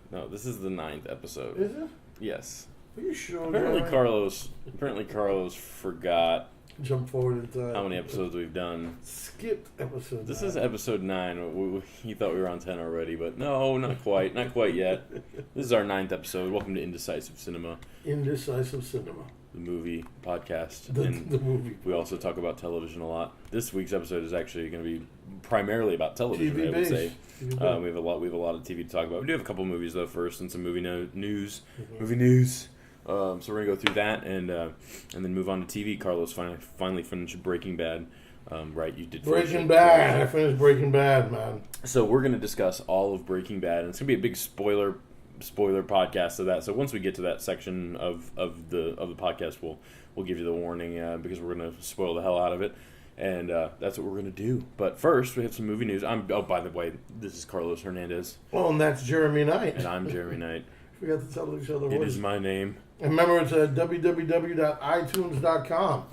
No, this is the 9th episode. Is it? Yes. Are you sure? Apparently Carlos forgot Jump forward in time. how many episodes we've done. Skipped episode 9. This is episode 9. He thought we were on 10 already, but no, not quite. Not quite yet. This is our 9th episode. Welcome to Indecisive Cinema. Indecisive Cinema. The movie podcast. The movie. We also talk about television a lot. This week's episode is actually going to be primarily about television, TV I would say. based. We have a lot of TV to talk about. We do have a couple movies though first, and some movie news. Mm-hmm. Movie news. So we're gonna go through that and then move on to TV. Carlos finally finished Breaking Bad. Right, you did Breaking Bad. I finished Breaking Bad, man. So we're gonna discuss all of Breaking Bad, and it's gonna be a big spoiler podcast of that. So once we get to that section of the podcast, we'll give you the warning because we're gonna spoil the hell out of it. And that's what we're going to do. But first, we have some movie news. By the way, this is Carlos Hernandez. Oh, and that's Jeremy Knight. And I'm Jeremy Knight. We got to tell each other It what is my name. And remember, it's at www.itunes.com.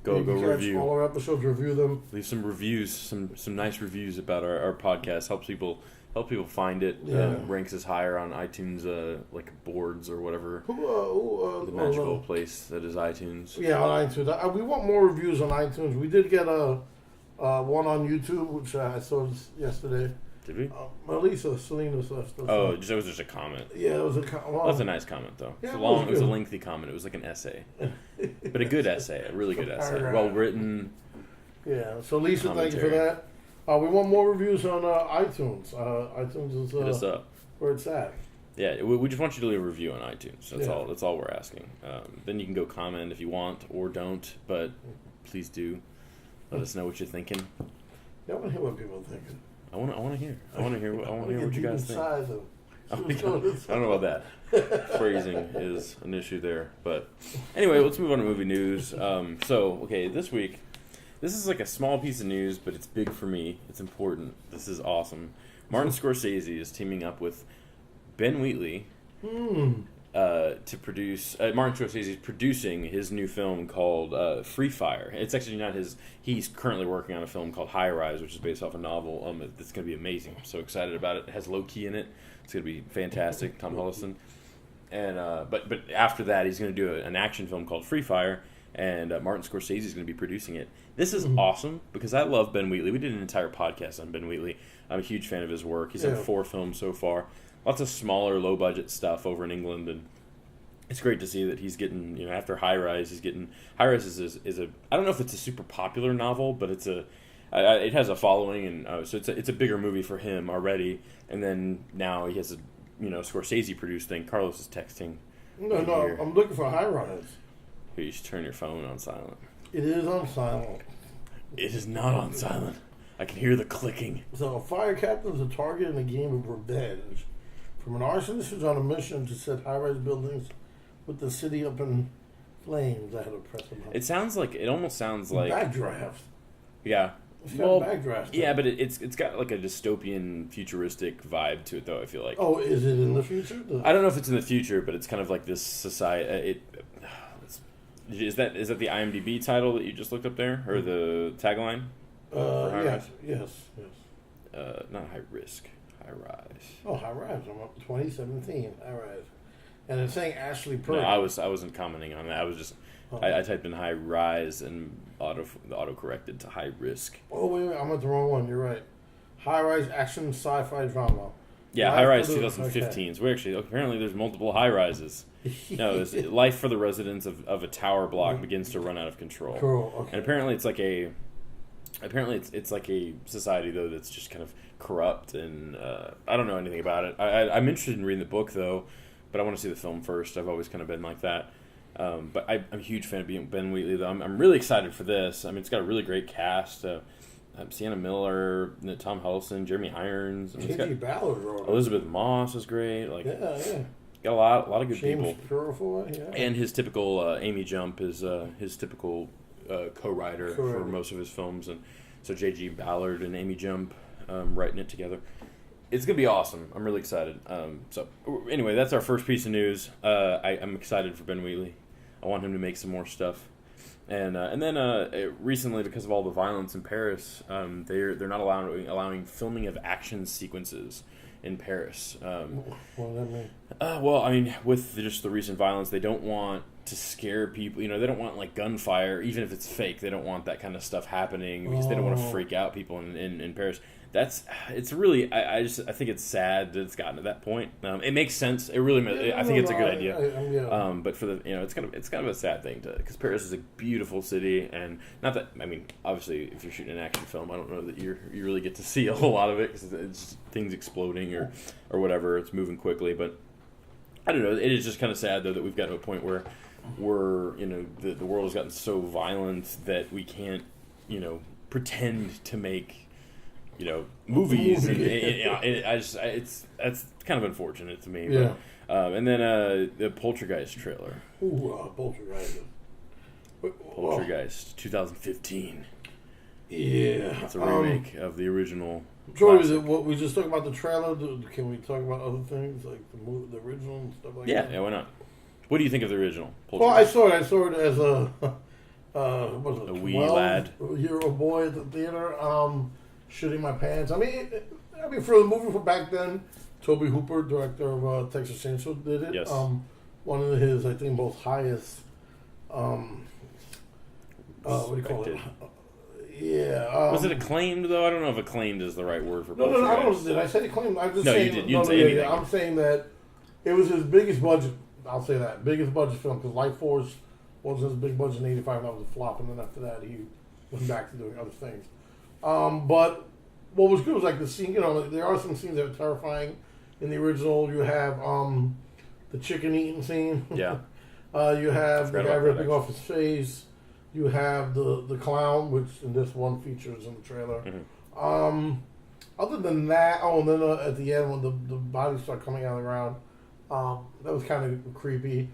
Go review. All our episodes, review them. Leave some reviews, some nice reviews about our podcast. Helps people find it. Yeah. Ranks us higher on iTunes, like boards or whatever. The magical place that is iTunes. Yeah, on iTunes. We want more reviews on iTunes. We did get one on YouTube, which I saw yesterday. Did we? Selena left. Oh, that was just a comment. Yeah, it was That's a nice comment, though. Yeah, it was a lengthy comment. It was like an essay, but a good essay, a really good essay, well written. Yeah. So Lisa, thank you for that. We want more reviews on iTunes. iTunes is hit us up where it's at. Yeah, we just want you to leave a review on iTunes. That's all. That's all we're asking. Then you can go comment if you want or don't, but please do let us know what you're thinking. Yeah, I want to hear what people are thinking. I want to hear. I want to hear what you guys think. I don't know about that. Phrasing is an issue there, but anyway, let's move on to movie news. This week. This is like a small piece of news, but it's big for me. It's important. This is awesome. Martin Scorsese is teaming up with Ben Wheatley to produce. Martin Scorsese is producing his new film called Free Fire. It's actually not his. He's currently working on a film called High Rise, which is based off a novel. It's going to be amazing. I'm so excited about it. It has Loki in it. It's going to be fantastic. Tom Hiddleston. And but after that, he's going to do an action film called Free Fire. And Martin Scorsese is going to be producing it. This is awesome because I love Ben Wheatley. We did an entire podcast on Ben Wheatley. I'm a huge fan of his work. He's done 4 films so far. Lots of smaller, low-budget stuff over in England, and it's great to see that he's getting, after High Rise, High Rise is a I don't know if it's a super popular novel, but it has a following, and so it's a bigger movie for him already. And then now he has a Scorsese produced thing. Carlos is texting. No, I'm looking for High Rise. You should turn your phone on silent. It is on silent. It is not on silent. I can hear the clicking. So, a fire captain is a target in a game of revenge from an arsonist who's on a mission to set high-rise buildings with the city up in flames. I had to press them up. It almost sounds like Backdraft. Yeah. It's got Backdraft. Yeah, but it's got like a dystopian, futuristic vibe to it, though. I feel like. Oh, is it in the future? I don't know if it's in the future, but it's kind of like this society. Is that the IMDb title that you just looked up there, or the tagline? Yes. Not High Risk, High Rise. Oh, High Rise. I'm up 2017. High Rise, and it's saying Ashley Purdy. No, I wasn't commenting on that. I was just I typed in High Rise and auto corrected to High Risk. Oh wait, I'm at the wrong one. You're right. High Rise action sci-fi drama. Yeah, High Rise 2015. Okay. So apparently there's multiple High Rises. No, life for the residents of a tower block begins to run out of control. Cool. Okay. And apparently it's like a society though that's just kind of corrupt, and I don't know anything about it. I'm interested in reading the book though, but I want to see the film first. I've always kind of been like that. But I'm a huge fan of Ben Wheatley though. I'm really excited for this. I mean, it's got a really great cast. Sienna Miller, Tom Hiddleston, Jeremy Irons. J.G. Ballard wrote it. Elizabeth Moss is great. Yeah. Got a lot of good James people. Purefoy, yeah. And his typical Amy Jump is his typical co-writer for most of his films, and so J.G. Ballard and Amy Jump writing it together. It's gonna be awesome. I'm really excited. So anyway, that's our first piece of news. I'm excited for Ben Wheatley. I want him to make some more stuff. And then recently, because of all the violence in Paris, they're not allowing filming of action sequences in Paris. What does that mean? Well, I mean, with just the recent violence, they don't want to scare people. You know, they don't want like gunfire, even if it's fake. They don't want that kind of stuff happening because they don't want to freak out people in Paris. It's really, I think it's sad that it's gotten to that point. It makes sense. It really, I think it's a good idea. But for the, it's kind of a sad thing because Paris is a beautiful city, and not that, I mean, obviously if you're shooting an action film, I don't know that you really get to see a whole lot of it because it's just things exploding or whatever. It's moving quickly, but I don't know. It is just kind of sad though that we've got to a point where the world has gotten so violent that we can't, pretend to make movies. That's kind of unfortunate to me. Yeah. But, and then the Poltergeist trailer. Ooh, Poltergeist. Poltergeist, 2015. Yeah. It's a remake of the original. Troy, is it what we just talked about the trailer? Can we talk about other things like the original and stuff like that? Yeah, why not? What do you think of the original? Well, I saw it as a wee lad, 12-year-old boy at the theater. Shitting my pants. I mean, for the movie from back then, Toby Hooper, director of Texas Chainsaw, did it. Yes. One of his, I think, most highest. What do you call it? Yeah. Was it acclaimed though? I don't know if acclaimed is the right word for. No. I don't. Did I say acclaimed? I'm just saying. You did. You didn't say anything. Yeah, I'm saying that it was his biggest budget. I'll say that biggest budget film because Life Force wasn't his big budget in '85. That was a flop, and then after that, he went back to doing other things. But what was good was like the scene. There are some scenes that are terrifying. In the original, you have the chicken eating scene. Yeah. You have the guy ripping off his face. You have the clown, which in this one features in the trailer. Mm-hmm. Other than that, and then at the end when the bodies start coming out of the ground, that was kind of creepy.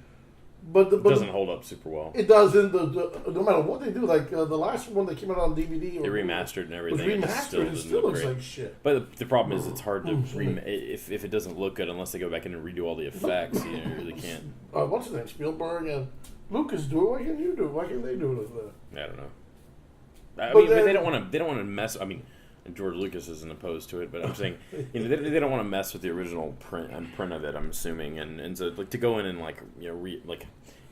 But it doesn't hold up super well. It doesn't. No matter what they do, like the last one that came out on DVD, they remastered and everything. It still looks like shit. But the problem is, it's hard to if it doesn't look good unless they go back in and redo all the effects. You really can't. What's his name? Spielberg and Lucas do it. Why can't you do it? Why can't they do it? I don't know. But they don't want to mess. I mean, George Lucas isn't opposed to it, but I'm saying they don't want to mess with the original print of it. I'm assuming, and so like to go in and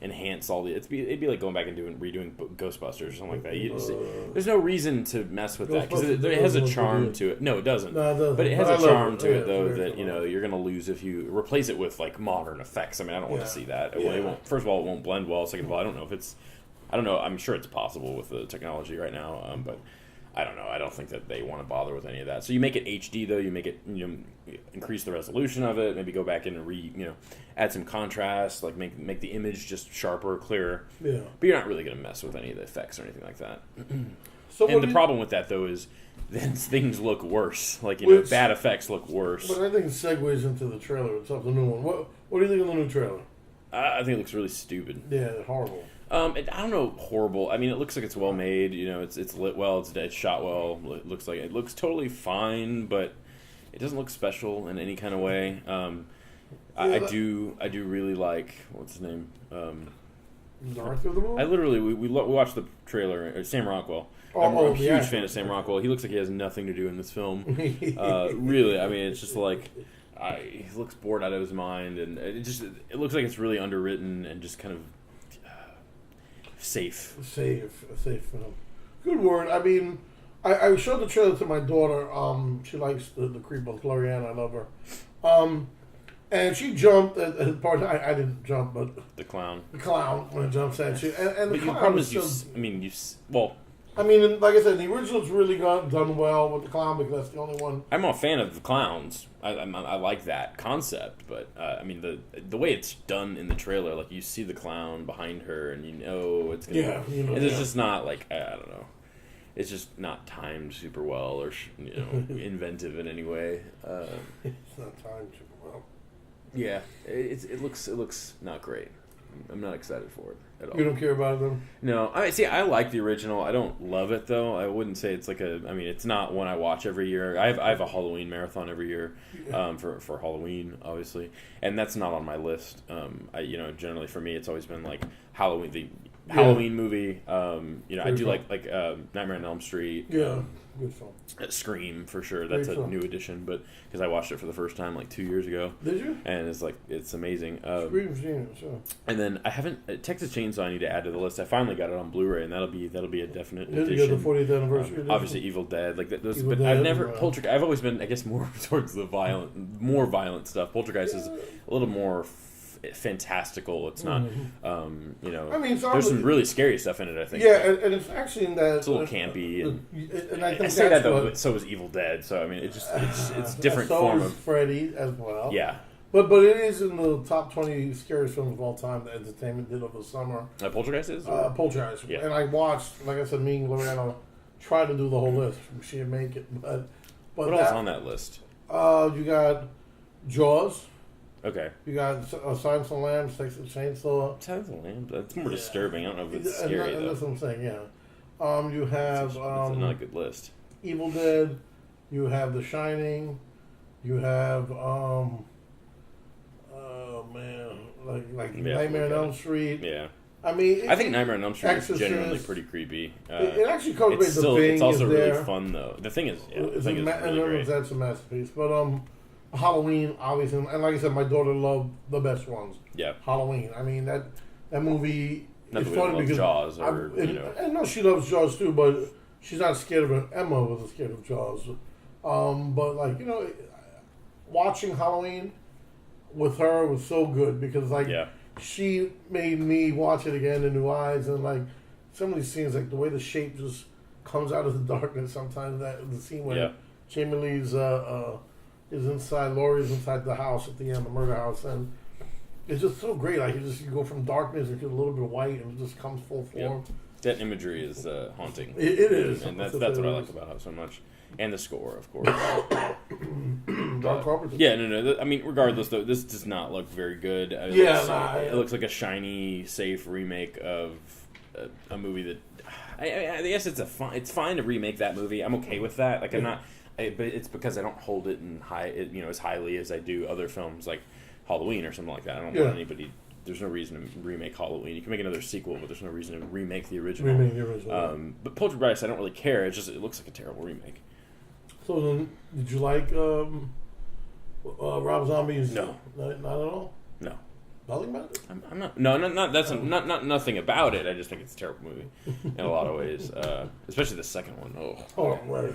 enhance all the it'd be like going back and redoing Ghostbusters or something like that. There's no reason to mess with that because it has a charm to it. No, it doesn't. No, it doesn't. But it has a charm to it though that you're going to lose if you replace it with like modern effects. I mean, I don't want to see that. It won't, first of all, it won't blend well. Second of all, I don't know. I'm sure it's possible with the technology right now, but I don't know. I don't think that they want to bother with any of that. So you make it HD though. You make it increase the resolution of it. Maybe go back in and add some contrast. Like make the image just sharper, clearer. Yeah. But you're not really going to mess with any of the effects or anything like that. So and the problem with that though is then things look worse. Like bad effects look worse. But I think it segues into the trailer itself, the new one. What do you think of the new trailer? I think it looks really stupid. Yeah, horrible. I don't know, horrible. I mean, it looks like it's well made. It's lit well. It's shot well. It looks totally fine, but it doesn't look special in any kind of way. I do really like what's his name. Darth of the movie? I literally we watched the trailer. Sam Rockwell. I'm a huge fan of Sam Rockwell. He looks like he has nothing to do in this film. Really, I mean, it's just like he looks bored out of his mind, and it looks like it's really underwritten and just kind of. Safe film. Good word. I mean, I showed the trailer to my daughter. She likes the creep of Gloriana. I love her. And she jumped at the part. I didn't jump, but the clown when it jumps at you. And but the problem is, like I said, the original's really done well with the clown because that's the only one. I'm a fan of the clowns. I like that concept, but I mean the way it's done in the trailer, like you see the clown behind her, and it's gonna, it's just not like I don't know. It's just not timed super well or inventive in any way. It's not timed super well. Yeah, it looks not great. I'm not excited for it at all. You don't care about it, though? No. I like the original. I don't love it, though. I wouldn't say it's like it's not one I watch every year. I have a Halloween marathon every year for Halloween, obviously. And that's not on my list. Generally for me, it's always been like Halloween, Halloween movie. I do like Nightmare on Elm Street. Yeah, good film. Scream for sure. That's a new addition, but because I watched it for the first time like 2 years ago. Did you? And it's amazing. Scream's genius. Sure. And then I haven't Texas Chainsaw. I need to add to the list. I finally got it on Blu-ray, and that'll be a definite addition. You got the 40th anniversary. Obviously, Evil Dead. Like those, Evil but Dead, I've never Poltergeist. I've always been, I guess, more towards the more violent stuff. Poltergeist is a little more fantastical. It's not, I mean, there's some really scary stuff in it, I think. Yeah, and it's actually in that... It's a little campy. And I think I say that, though, but so is Evil Dead. So, I mean, it's different form of... Freddy as well. Yeah. But it is in the top 20 scariest films of all time that Entertainment did over the summer. Poltergeist is? Poltergeist. Yeah. And I watched, like I said, me and Lorena tried to do the whole list. She didn't make it. But what else on that list? You got Jaws. Okay. You got Silence of the Lambs, Texas Chainsaw. Silence of the Lambs? That's more disturbing. I don't know if it's scary, though. That's what I'm saying, yeah. You have... That's not a good list. Evil Dead. You have The Shining. You have... Nightmare on Elm Street. Yeah. I mean... I think Nightmare on Elm Street Exorcist, is genuinely pretty creepy. It actually cultivates The Thing. It's also really there. Fun, though. The Thing is... Yeah, The Thing is really great. That's a masterpiece. But... Halloween, obviously, and like I said, my daughter loved the best ones. Yeah. Halloween. I mean, that movie is funny because Jaws and no, she loves Jaws too, but she's not scared of it. Emma was scared of Jaws. But watching Halloween with her was so good because she made me watch it again in new eyes, and like some of these scenes, like the way the shape just comes out of the darkness. Sometimes the scene where Jamie Lee's Laurie's inside the house at the end, the murder house, and it's just so great. Like you go from darkness into a little bit of white, and it just comes full form. Yep. That imagery is haunting. It is, and that's what I like about it so much, and the score, of course. Dark Carpenter. Yeah, no. I mean, regardless, though, this does not look very good. It looks like a shiny, safe remake of a movie that. I guess it's fine to remake that movie. I'm okay with that. Like I'm not. But it's because I don't hold it in as highly as I do other films like Halloween or something like that. I don't want anybody. There's no reason to remake Halloween. You can make another sequel, but there's no reason to remake the original. But Poltergeist, I don't really care. It looks like a terrible remake. So then, did you like Rob Zombie's? No, not at all. No. Nothing about it? I'm not. No, not that's not nothing about it. I just think it's a terrible movie in a lot of ways, especially the second one. Right.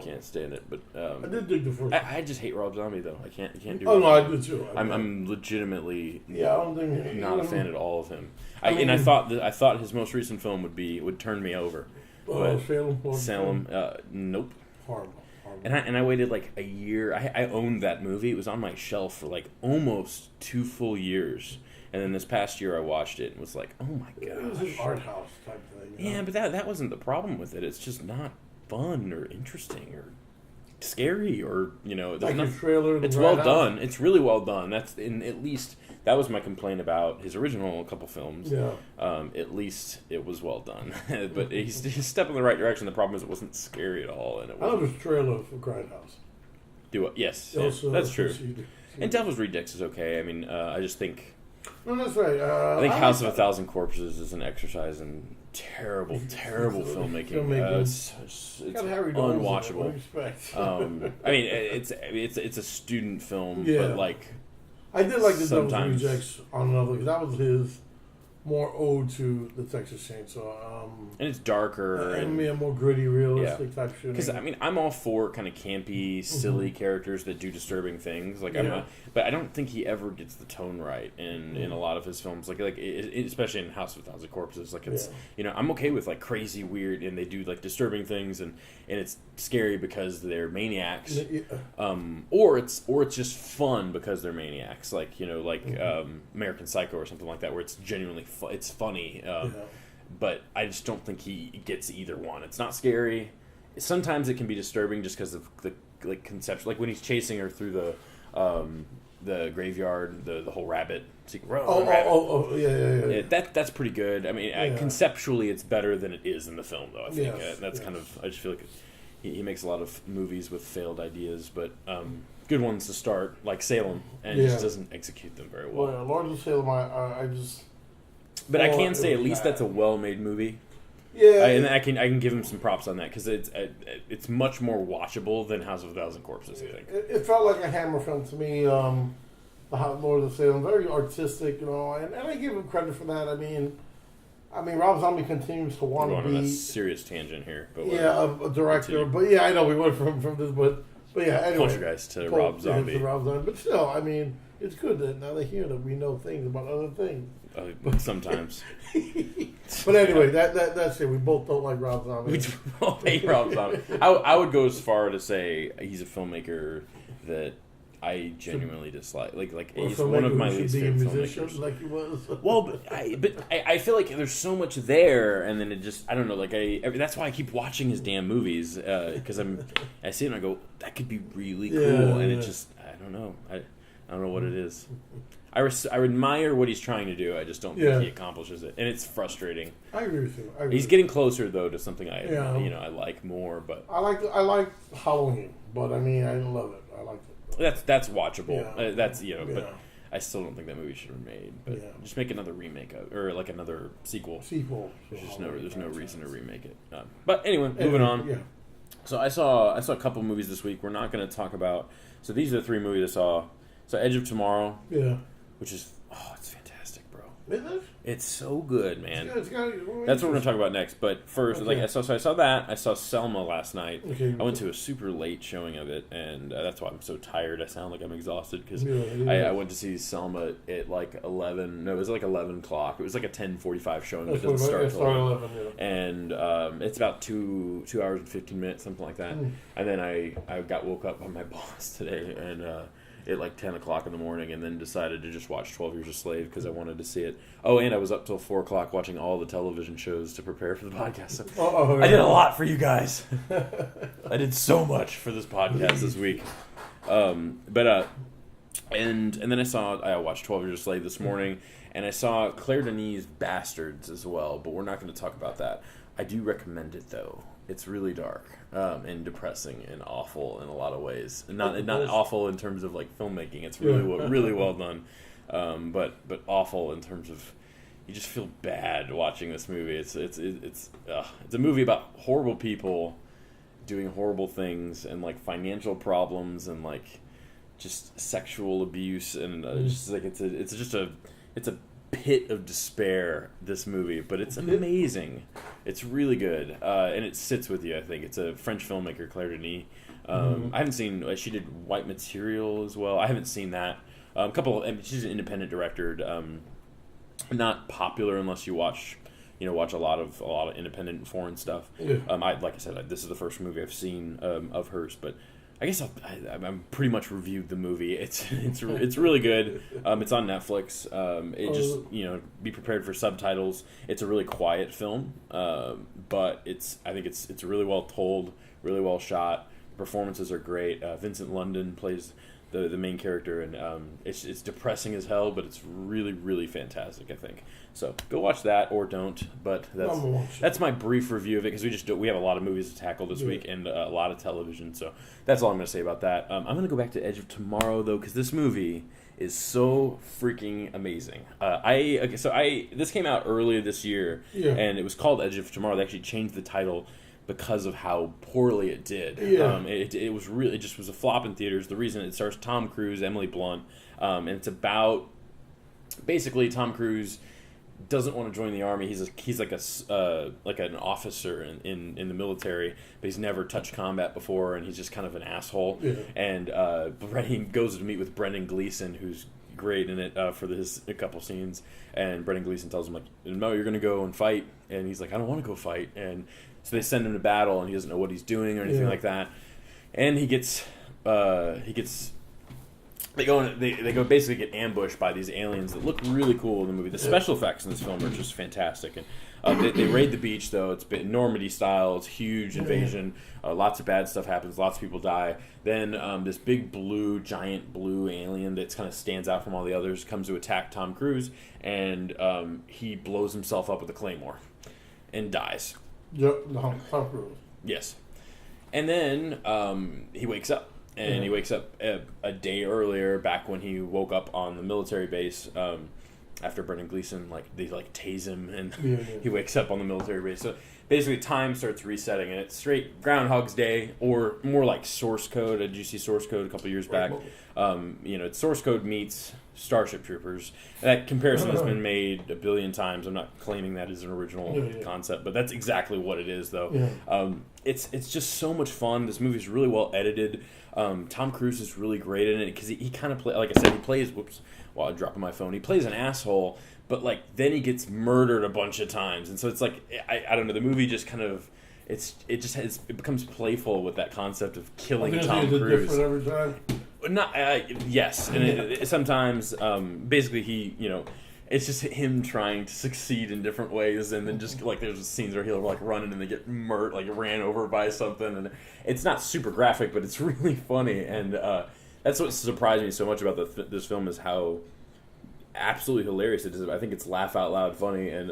Can't stand it. But I did dig the first. I just hate Rob Zombie though. I can't do. Oh no, I do too. I'm legitimately. I don't think not a fan at all of him. I thought his most recent film would turn me over. Salem. Nope. Horrible. And I waited like a year. I owned that movie. It was on my shelf for like almost 2 full years. And then this past year I watched it and was like, oh my gosh. It was an art house type thing. Yeah, but that wasn't the problem with it. It's just not fun or interesting or scary or, there's no trailer. It's well done. It's really well done. That was my complaint about his original couple films. Yeah. At least it was well done. But he's a step in the right direction. The problem is it wasn't scary at all. And I love his trailer for Grindhouse. Do it? Yes. That's true. And Devil's Rejects is okay. I mean, I just think... No, that's right. I think House of a Thousand Corpses is an exercise in terrible filmmaking. It's unwatchable. I mean, it's a student film, but like... I did like the Devil's Rejects on another, because that was his more ode to the Texas Chainsaw. And it's darker. And more gritty, realistic type shooting. Because, I mean, I'm all for kind of campy, silly characters that do disturbing things. Like but I don't think he ever gets the tone right in a lot of his films. Especially in House of a Thousand Corpses. Like, it's, I'm okay with, like, crazy, weird, and they do, like, disturbing things, and it's scary because they're maniacs. Or it's just fun because they're maniacs. Like, American Psycho or something like that, where it's genuinely it's funny. But I just don't think he gets either one. It's not scary. Sometimes it can be disturbing just because of the conception. Like when he's chasing her through the graveyard, the whole rabbit. Yeah. That's pretty good. I mean, conceptually, it's better than it is in the film, though. I think that's kind of. I just feel like he makes a lot of movies with failed ideas, but good ones to start, like Salem, and just doesn't execute them very well. Lords of Salem, I just. But I can say at least that's a well-made movie. Yeah, and I can give him some props on that because it's much more watchable than House of a Thousand Corpses. I think it felt like a Hammer film to me. The Lord of Salem, very artistic, and I give him credit for that. I mean, Rob Zombie continues to want to be on a serious tangent here, but a director. But yeah, I know we went from this, but yeah, anyway, Poltergeist to Rob Zombie. But still, I mean, it's good that now they hear that we know things about other things. Sometimes. But anyway, that's it. We both don't like Rob Zombie. We don't hate Rob Zombie. I would go as far to say he's a filmmaker that I genuinely dislike. Like he's one of my least favorite filmmakers. Like he was. Well, but I feel like there's so much there, and then it just I don't know. Like that's why I keep watching his damn movies because I see it and I go that could be really cool, and it just I don't know. I don't know what it is. I admire what he's trying to do. I just don't think he accomplishes it, and it's frustrating. I agree with you. He's getting closer though to something I like more. But I like Halloween, but I didn't love it. I liked it. That's watchable. Yeah. But I still don't think that movie should have been made. But just make another remake or like another sequel. There's no reason to remake it. But anyway, moving on. Yeah. So I saw a couple movies this week. We're not going to talk about. So these are the three movies I saw. So Edge of Tomorrow. Yeah. Which is it's fantastic, bro. Is it? It's so good, man. That's what we're going to talk about next. But first, I saw that. I saw Selma last night. Okay. I went to a super late showing of it, and that's why I'm so tired. I sound like I'm exhausted because I went to see Selma at like 11. No, it was like 11 o'clock. It was like a 10:45 showing, but it doesn't start until 11. And it's about 2 hours and 15 minutes, something like that. And then I got woke up by my boss today, and at like 10 o'clock in the morning, and then decided to just watch 12 Years a Slave because I wanted to see it. Oh, and I was up till 4 o'clock watching all the television shows to prepare for the podcast. So I did a lot for you guys. I did so much for this podcast this week. And then I watched 12 Years a Slave this morning, and I saw Claire Denis' Bastards as well, but we're not going to talk about that. I do recommend it, though. It's really dark and depressing and awful in a lot of ways. And not awful in terms of like filmmaking. It's really well done, but awful in terms of you just feel bad watching this movie. It's a movie about horrible people doing horrible things and like financial problems and like just sexual abuse and just like it's a pit of despair, this movie, but it's amazing. It's really good, and it sits with you. I think it's a French filmmaker, Claire Denis. I haven't seen. She did White Material as well. I haven't seen that. She's an independent director. Not popular unless you watch a lot of independent and foreign stuff. Like I said, this is the first movie I've seen of hers, but I guess I'm pretty much reviewed the movie. It's really good. It's on Netflix. Be prepared for subtitles. It's a really quiet film, but I think it's really well told, really well shot. The performances are great. Vincent London plays the main character, and it's depressing as hell, but it's really, really fantastic, I think. So go watch that or don't. But that's my brief review of it because we have a lot of movies to tackle this week and a lot of television. So that's all I'm going to say about that. I'm going to go back to Edge of Tomorrow though because this movie is so freaking amazing. This came out earlier this year, and it was called Edge of Tomorrow. They actually changed the title because of how poorly it did. It was a flop in theaters. The reason it stars Tom Cruise, Emily Blunt, and it's about basically Tom Cruise doesn't want to join the army. He's like an officer in the military, but he's never touched combat before, and he's just kind of an asshole. And he goes to meet with Brendan Gleeson, who's great in it for a couple scenes. And Brendan Gleeson tells him like, "No, you're going to go and fight," and he's like, "I don't want to go fight." And so they send him to battle, and he doesn't know what he's doing or anything like that. And they go basically get ambushed by these aliens that look really cool in the movie. The special effects in this film are just fantastic. And they raid the beach, though. It's been Normandy style. It's huge invasion. Lots of bad stuff happens. Lots of people die. Then this big giant blue alien that kind of stands out from all the others comes to attack Tom Cruise, and he blows himself up with a claymore and dies. Tom Cruise. Yes. And then he wakes up. And he wakes up a day earlier, back when he woke up on the military base, after Brendan Gleeson, they tase him, and he wakes up on the military base. So basically, time starts resetting, and it's straight Groundhog's Day, or more like Source Code. Did you see Source Code a couple years back? It's Source Code meets Starship Troopers. That comparison has been made a billion times. I'm not claiming that as an original concept, but that's exactly what it is, though. It's just so much fun. This movie's really well edited. Tom Cruise is really great in it because he kind of plays, like I said, he plays. While I'm dropping my phone, he plays an asshole, but then he gets murdered a bunch of times, and so it's I don't know. The movie just kind of it becomes playful with that concept of killing Tom Cruise. Different every time. Not yes, and it sometimes basically he it's just him trying to succeed in different ways, and then just there's scenes where he'll running and they get ran over by something, and it's not super graphic, but it's really funny, and that's what surprised me so much about this film is how absolutely hilarious it is. I think it's laugh out loud funny, and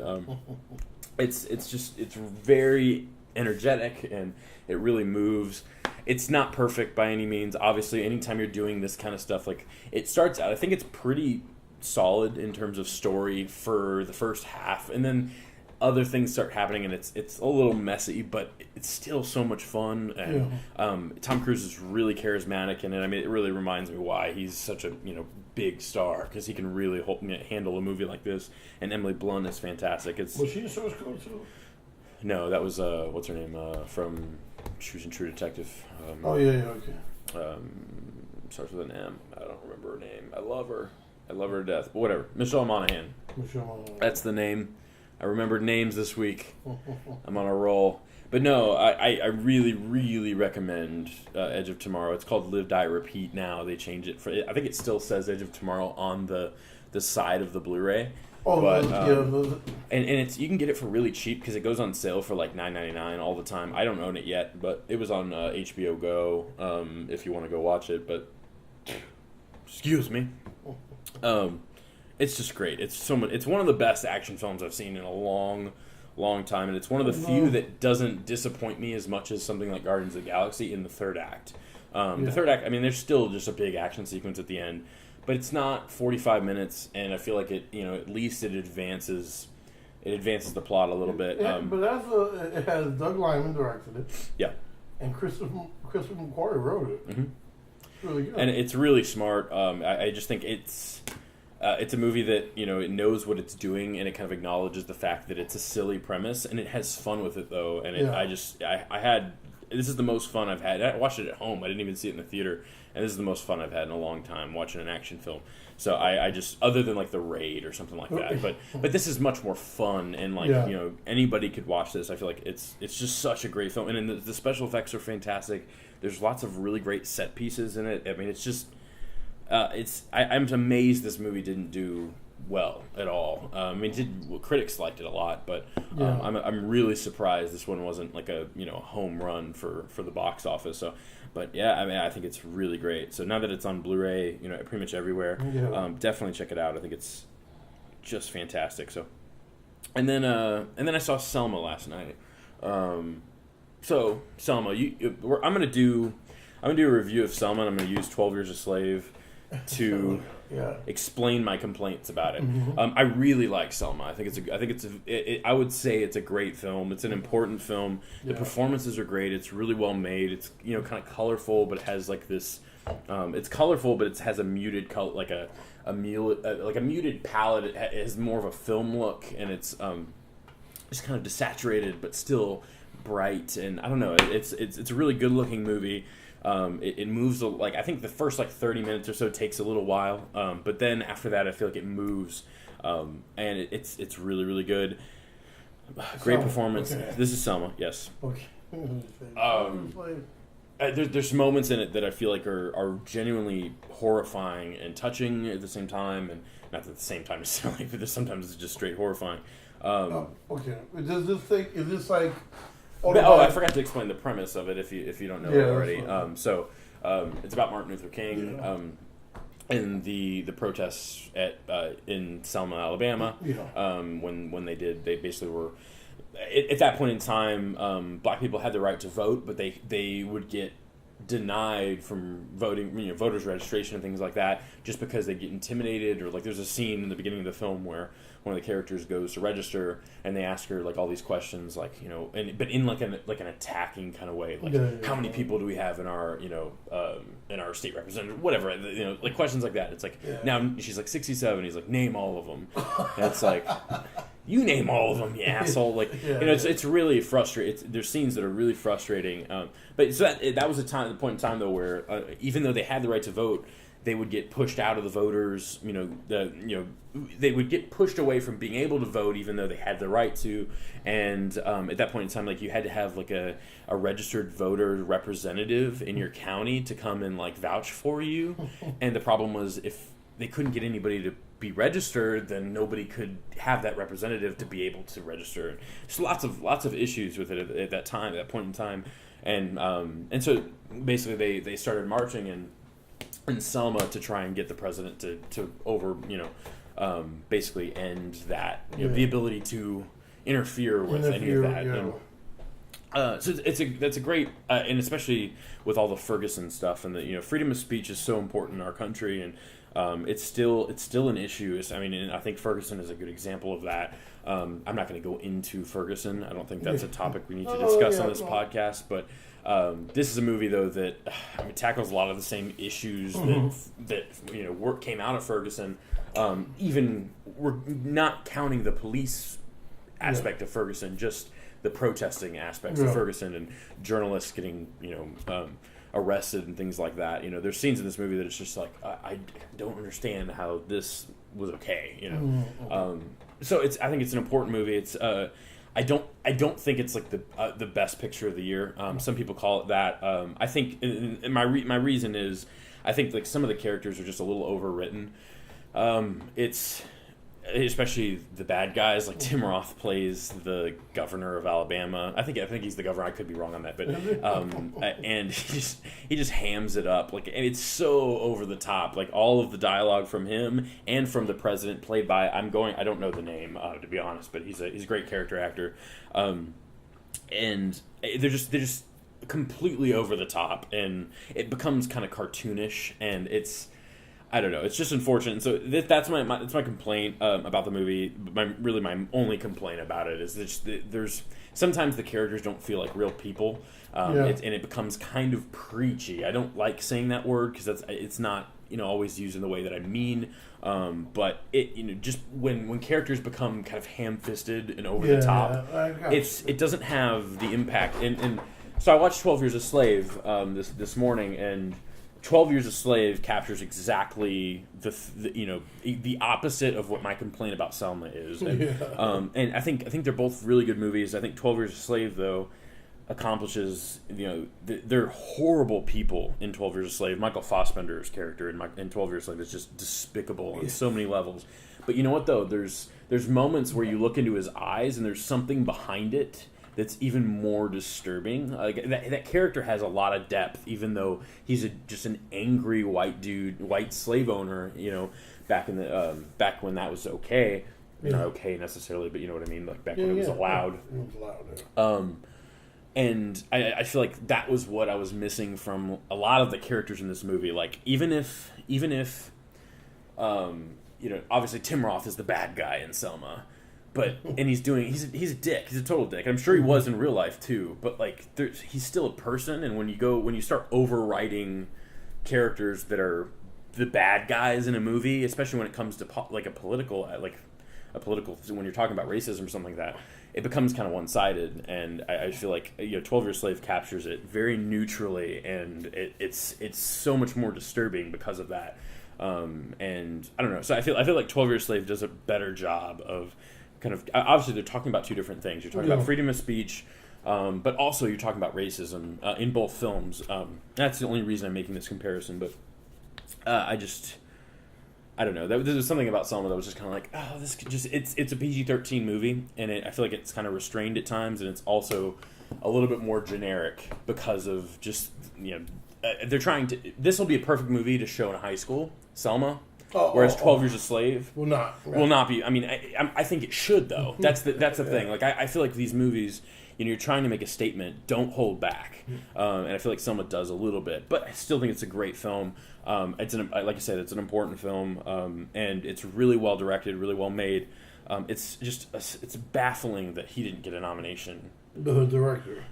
it's very energetic, and it really moves. It's not perfect by any means. Obviously, anytime you're doing this kind of stuff, it starts out, I think it's pretty solid in terms of story for the first half, and then other things start happening, and it's a little messy, but it's still so much fun. And Tom Cruise is really charismatic in it. I mean, it really reminds me why he's such a big star, because he can really handle a movie like this. And Emily Blunt is fantastic. Was she in Source Code too? No, that was what's her name from She Was in True Detective. Okay. Starts with an M. I don't remember her name. I love her to death. But whatever. Michelle Monaghan. That's the name. I remembered names this week. I'm on a roll. But no, I really, really recommend Edge of Tomorrow. It's called Live, Die, Repeat now. They change it. I think it still says Edge of Tomorrow on the side of the Blu-ray. And it's you can get it for really cheap because it goes on sale for $9.99 all the time. I don't own it yet, but it was on HBO Go if you want to go watch it. But excuse me. It's just great. It's one of the best action films I've seen in a long, long time, and it's one of the few that doesn't disappoint me as much as something like Guardians of the Galaxy in the third act. The third act, I mean, there's still just a big action sequence at the end, but it's not 45 minutes, and I feel like it, at least it advances the plot a little bit. But it has Doug Liman directed it. Yeah. And Christopher McQuarrie wrote it. Mm-hmm. It's really good. And it's really smart. I just think it's a movie that, it knows what it's doing, and it kind of acknowledges the fact that it's a silly premise, and it has fun with it, though. And this is the most fun I've had. I watched it at home. I didn't even see it in the theater, and this is the most fun I've had in a long time watching an action film. So I just, other than The Raid or something like that, but this is much more fun, and anybody could watch this. I feel like it's just such a great film, and then the special effects are fantastic. There's lots of really great set pieces in it. I mean, it's just. I'm amazed this movie didn't do well at all. Critics liked it a lot, but I'm really surprised this one wasn't a home run for the box office. So, but I think it's really great. So now that it's on Blu-ray, pretty much everywhere, definitely check it out. I think it's just fantastic. So, and then I saw Selma last night. So Selma, I'm gonna do a review of Selma, and I'm gonna use 12 Years a Slave to explain my complaints about it. I really like Selma. I would say it's a great film. It's an important film. The performances are great. It's really well made. It's kind of colorful, but it has this. It's colorful, but it has a muted color, like a muted palette. It has more of a film look, and it's just kind of desaturated, but still bright. And I don't know. It's a really good looking movie. It moves I think the first 30 minutes or so takes a little while, but then after that I feel like it moves, and it's really, really good. Great Selma, performance. Okay. This is Selma, yes. Okay. There's moments in it that I feel like are genuinely horrifying and touching at the same time, and not at the same time necessarily, but sometimes it's just straight horrifying. Okay. Does this thing is this like? I forgot to explain the premise of it if you don't know it already. It's about Martin Luther King and the protests in Selma, Alabama. When they basically were at that point in time, black people had the right to vote, but they would get denied from voting, voters registration and things like that, just because they get intimidated, or like there's a scene in the beginning of the film where one of the characters goes to register and they ask her like all these questions, like but in like an attacking kind of way, like how many people do we have in our in our state representative, whatever, like questions like that. It's like now she's like 67. He's like, name all of them. And it's like, you name all of them, you asshole. Like it's really frustrating. There's scenes that are really frustrating. But so that was a point in time though where even though they had the right to vote, they would get pushed out of the voters. They would get pushed away from being able to vote, even though they had the right to. And at that point in time, like you had to have like a registered voter representative in your county to come and like vouch for you. And the problem was, if they couldn't get anybody to be registered, then nobody could have that representative to be able to register. Just lots of issues with it at that time, at that point in time. And so basically they started marching in Selma to try and get the president to over basically end that the ability to interfere with any of that. So that's a great and especially with all the Ferguson stuff, and the freedom of speech is so important in our country, and it's still an issue. I mean, and I think Ferguson is a good example of that. I'm not going to go into Ferguson. I don't think that's a topic we need to discuss on this podcast, but this is a movie though that tackles a lot of the same issues that came out of Ferguson. Even we're not counting the police aspect of Ferguson, just the protesting aspects of Ferguson and journalists getting arrested and things like that. There's scenes in this movie that it's just like I don't understand how this was okay. So I think it's an important movie. It's I don't think it's like the best picture of the year. Some people call it that. I think and my reason is I think like some of the characters are just a little overwritten. It's especially the bad guys. Like Tim Roth plays the governor of Alabama. I think he's the governor. I could be wrong on that, but and he just hams it up. Like, and it's so over the top. Like all of the dialogue from him and from the president, played by I don't know the name to be honest, but he's a great character actor. And they're just completely over the top, and it becomes kind of cartoonish, and it's. I don't know. It's just unfortunate. So that's my complaint about the movie. My only complaint about it is there's sometimes the characters don't feel like real people, and it becomes kind of preachy. I don't like saying that word because it's not always used in the way that I mean. But it just when characters become kind of ham-fisted and over the top, it doesn't have the impact. And so I watched 12 Years a Slave this morning, and 12 Years a Slave captures exactly the opposite of what my complaint about Selma is, and I think they're both really good movies. I think 12 Years a Slave though accomplishes they're horrible people in 12 Years a Slave. Michael Fassbender's character in 12 Years a Slave is just despicable on so many levels. But you know what though? There's moments where you look into his eyes and there's something behind it that's even more disturbing. Like that character has a lot of depth, even though he's just an angry white slave owner. Back back when that was okay, not okay necessarily, but you know what I mean. Like back when it was allowed. It was allowed. And I feel like that was what I was missing from a lot of the characters in this movie. Like even if obviously Tim Roth is the bad guy in Selma. And he's a dick. He's a total dick. I'm sure he was in real life too. But like, he's still a person. And when you start overwriting characters that are the bad guys in a movie, especially when it comes to a political when you're talking about racism or something like that, it becomes kind of one-sided. And I feel like 12 Years a Slave captures it very neutrally, and it's so much more disturbing because of that. And I don't know. So I feel like 12 Years a Slave does a better job of kind of, obviously they're talking about two different things. You're talking about freedom of speech, but also you're talking about racism in both films. That's the only reason I'm making this comparison. But I don't know. There was something about Selma that was just kind of like, oh, this could it's a PG-13 movie, and I feel like it's kind of restrained at times, and it's also a little bit more generic because of just they're trying to. This will be a perfect movie to show in high school, Selma. Whereas 12 Years a Slave will not be. I mean, I think it should though. That's the thing. Like I feel like these movies, you're trying to make a statement, don't hold back. And I feel like Selma does a little bit, but I still think it's a great film. Like I said, it's an important film, and it's really well directed, really well made. It's just it's baffling that he didn't get a nomination. The director.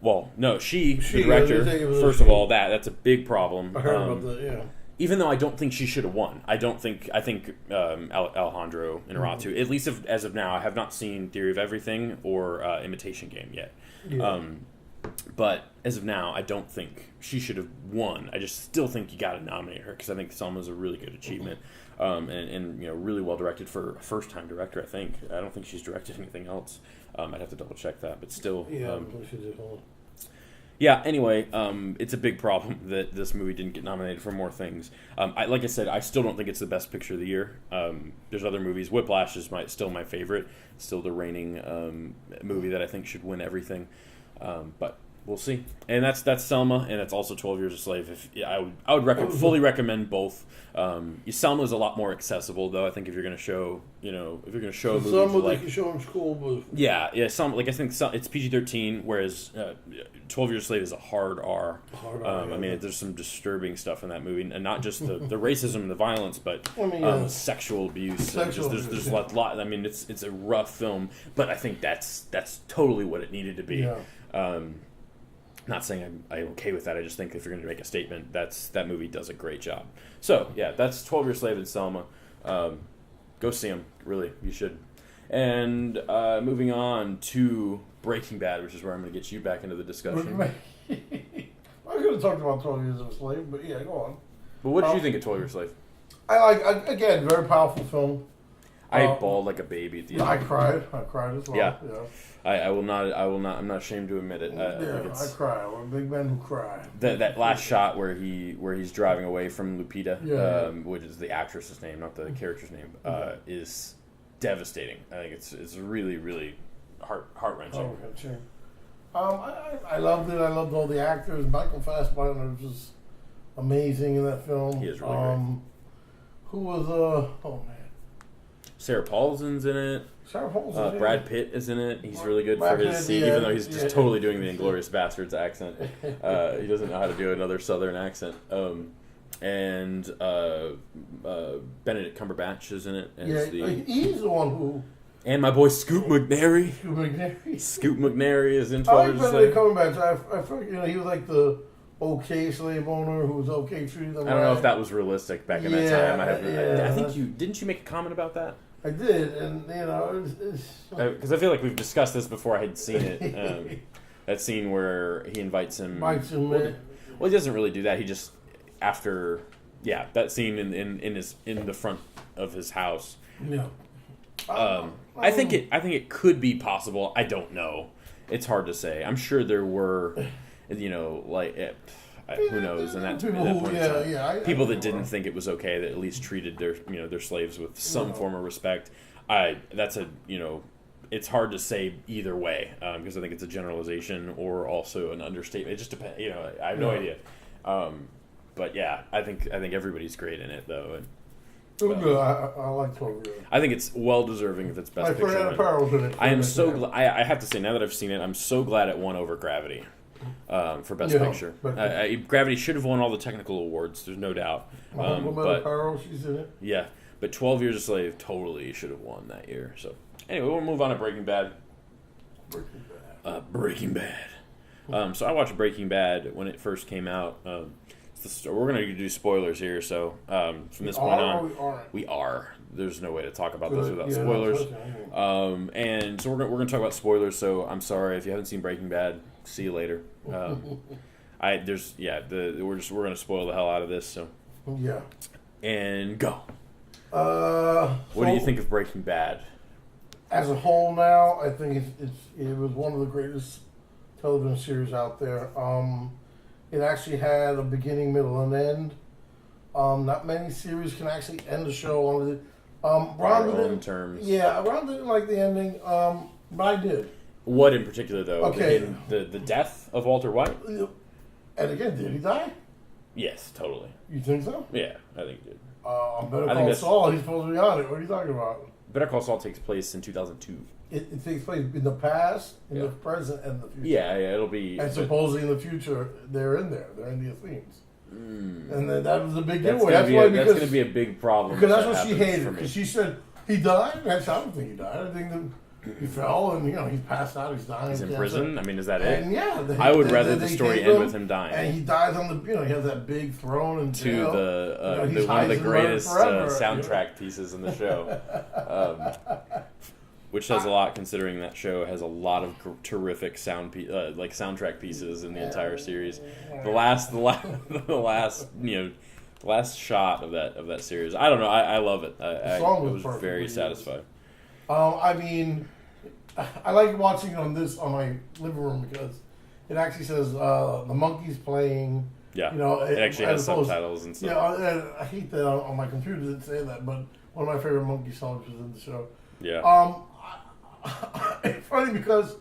Well, no, the director. First of all, that's a big problem. I heard about that. Yeah. Even though I don't think she should have won, I think Alejandro Inarritu, at least as of now, I have not seen Theory of Everything or Imitation Game yet. Yeah. But as of now, I don't think she should have won. I just still think you got to nominate her because I think Selma's a really good achievement, and really well directed for a first time director. I don't think she's directed anything else. I'd have to double check that, but still. Yeah, Yeah, anyway, it's a big problem that this movie didn't get nominated for more things. Like I said, I still don't think it's the best picture of the year. There's other movies. Whiplash is still my favorite. Still the reigning movie that I think should win everything. But we'll see. And that's Selma, and that's also 12 Years a Slave. I would fully recommend both. Selma is a lot more accessible, though. I think if you're going to show, movies Selma, like you show in school, but yeah. Some I think it's PG-13, whereas 12 Years a Slave is a hard R. I mean, there's some disturbing stuff in that movie, and not just the racism and the violence, but sexual abuse. There's a lot. I mean, it's a rough film, but I think that's totally what it needed to be. Yeah. Not saying I'm okay with that. I just think if you're going to make a statement, that movie does a great job. So yeah, that's 12 Years a Slave and Selma. Go see them. Really, you should. And moving on to Breaking Bad, which is where I'm going to get you back into the discussion. I could have talked about 12 Years of a Slave, but yeah, go on. But what did you think of 12 Years a Slave? Again, very powerful film. I bawled like a baby at the end. I cried as well. Yeah. I will not. I'm not ashamed to admit it. I cry. I'm a big man who cry. That last shot where he's driving away from Lupita, which is the actress's name, not the character's name, is devastating. I think it's really, really heart wrenching. I loved it. I loved all the actors. Michael Fassbender was just amazing in that film. He is really great. Who was Sarah Paulson's in it. Brad Pitt is in it. He's really good for his scene, even though he's just totally doing the Inglourious Basterds accent. He doesn't know how to do another Southern accent. And Benedict Cumberbatch is in it. He's the one who... And my boy Scoot McNairy. Scoot McNairy is in 12 Years a Slave. Cumberbatch. I forget, he was like the okay slave owner who was okay treating them. I don't know if that was realistic back in that time. I think didn't you make a comment about that? I did, and because I feel like we've discussed this before I had seen it. That scene where he invites him. Well, he doesn't really do that. He just that scene in the front of his house. Yeah. I think it could be possible. I don't know. It's hard to say. I'm sure there were, who knows? And that people that didn't think it was okay, that at least treated their slaves with some form of respect. It's hard to say either way because I think it's a generalization or also an understatement. It just depends. I have no idea. But yeah, I think everybody's great in it though. And, I like 12 Years. I think it's well deserving of its best picture. I am so glad. I have to say, now that I've seen it, I'm so glad it won over Gravity for best picture. Gravity should have won all the technical awards. There's no doubt. She's in it. Yeah, but 12 Years a Slave totally should have won that year. So anyway, we'll move on to Breaking Bad. Breaking Bad. So I watched Breaking Bad when it first came out. We're going to do spoilers here, so from this point on, we are. There's no way to talk about this without spoilers. And so we're going to talk about spoilers. So I'm sorry if you haven't seen Breaking Bad. See you later. We're going to spoil the hell out of this. So and go. What do you think of Breaking Bad? As a whole, now I think it was one of the greatest television series out there. It actually had a beginning, middle, and end. Not many series can actually end the show on it. Ron terms. Yeah, Ron didn't like the ending, but I did. What in particular, though? Okay. The death of Walter White? And again, did he die? Yes, totally. You think so? Yeah, I think he did. Better Call Saul. He's supposed to be on it. What are you talking about? Better Call Saul takes place in 2002. It takes place in the past, in the present, and the future. Yeah, it'll be. And supposedly in the future, they're in there. They're in the Athenes. And then that was a big that's giveaway. That's going to be a big problem. Because that's what she hated. Because she said, he died? I don't think he died. I think that he fell and, he's passed out. He's dying. He's in prison? I mean, is that it? And yeah. I would rather the story end with him dying. And he dies on the, he has that big throne and to the one of the greatest soundtrack pieces in the show. Which says a lot, considering that show has a lot of terrific soundtrack pieces in the entire series. The last shot of that series. I don't know. I love it. I was very satisfied. I mean, I like watching it on my living room because it actually says the monkey's playing. Yeah, it actually has subtitles and stuff. Yeah, I hate that on my computer didn't say that, but one of my favorite monkey songs was in the show. Yeah. It's funny because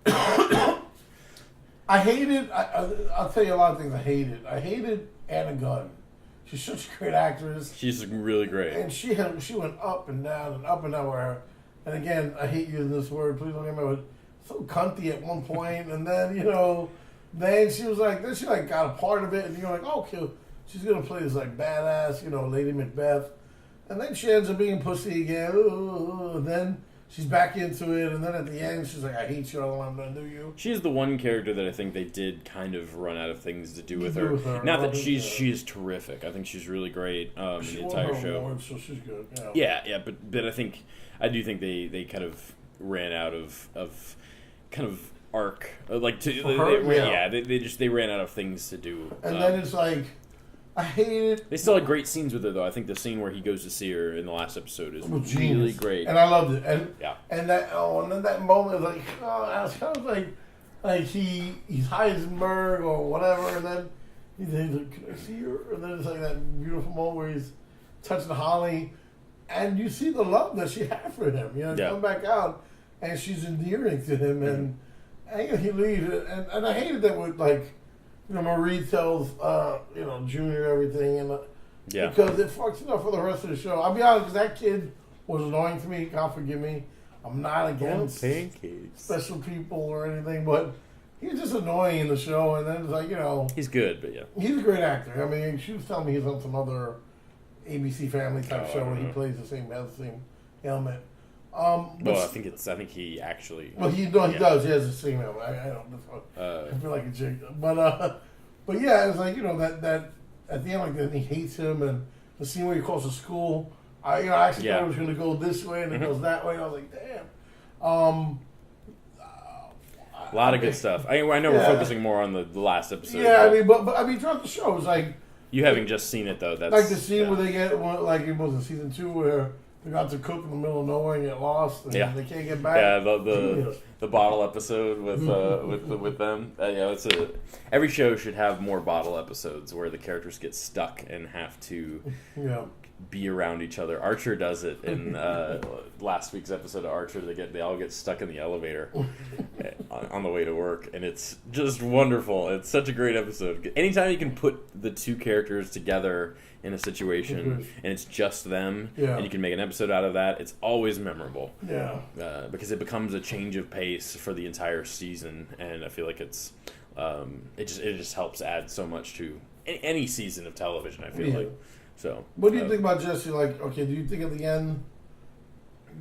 I hated. I'll tell you a lot of things I hated. I hated Anna Gunn. She's such a great actress. She's really great. And she went up and down with her. And again, I hate using this word. Please don't get me wrong. So cunty at one point, and then then she was like, then she got a part of it, and you're like, oh, okay, she's gonna play this badass, Lady Macbeth, and then she ends up being pussy again. And then she's back into it, and then at the end, she's like, I hate you, I don't want to do you. She's the one character that I think they did kind of run out of things to do with her. Not that she's terrific. I think she's really great in the entire show. Awards, so she's good. Yeah, but I do think they kind of ran out of kind of arc. They ran out of things to do. And then it's like, I hate it. They still had great scenes with her, though. I think the scene where he goes to see her in the last episode is really great. And I loved it. And then that moment, like, I was kind of like he's Heisenberg or whatever, and then he's like, can I see her? And then it's like that beautiful moment where he's touching Holly, and you see the love that she had for him. Come back out, and she's endearing to him, and he leaves, and I hated that with Marie tells Junior everything, and because it fucks it up for the rest of the show. I'll be honest, because that kid was annoying to me. God forgive me. I'm not against special people or anything, but he's just annoying in the show. And then it's like he's good, but he's a great actor. I mean, she was telling me he's on some other ABC Family type show where he plays the same element. I think he actually. Well, he does. He has the same element. I feel like a chick, but yeah, it's like that at the end, like he hates him, and the scene where he calls the school. I actually thought it was going to go this way, and it goes that way. And I was like, damn. A lot of good stuff. I know we're focusing more on the last episode. Yeah, but throughout the show, it's like you having just seen it though. That's like the scene where they get it was in season 2 where they got to cook in the middle of nowhere and get lost, and they can't get back. Yeah, the bottle episode with them. Every show should have more bottle episodes where the characters get stuck and have to be around each other. Archer does it in last week's episode of Archer. They all get stuck in the elevator on the way to work, and it's just wonderful. It's such a great episode. Anytime you can put the two characters together in a situation and it's just them, and you can make an episode out of that, it's always memorable. Because it becomes a change of pace for the entire season, and I feel like it just helps add so much to any season of television. I feel like. So, what do you think about Jesse? Like, okay, do you think at the end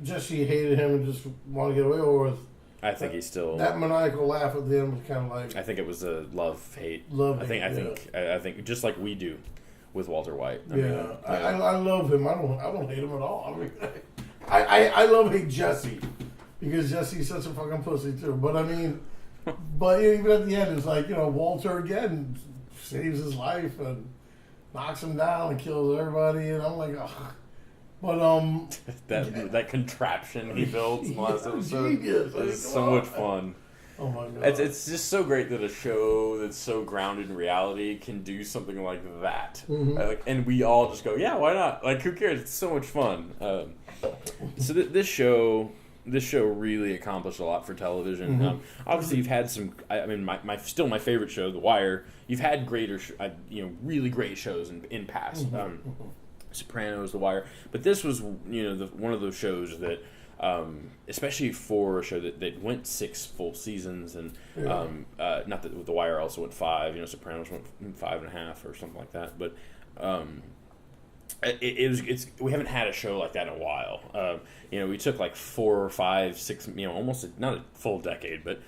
Jesse hated him and just wanted to get away, or was I think he's still that maniacal laugh at the end was kind of like? I think it was a love-hate. I think just like we do with Walter White. I love him. I don't hate him at all. I mean, I love hate Jesse because Jesse's such a fucking pussy too. But I mean, even at the end, it's like Walter again saves his life and knocks him down and kills everybody, and I'm like, ugh. But that contraption he builds in the last episode is so much fun. Oh my god! It's just so great that a show that's so grounded in reality can do something like that. And we all just go, yeah, why not? Like, who cares? It's so much fun. So this show really accomplished a lot for television. Obviously, you've had some. I mean, my favorite show, The Wire. You've had greater, really great shows in past. Sopranos, The Wire. But this was, one of those shows that, especially for a show that went 6 full seasons, and not that The Wire also went 5. Sopranos went 5.5 or something like that. But we haven't had a show like that in a while. We took like 4 or 5, 6, almost not a full decade, but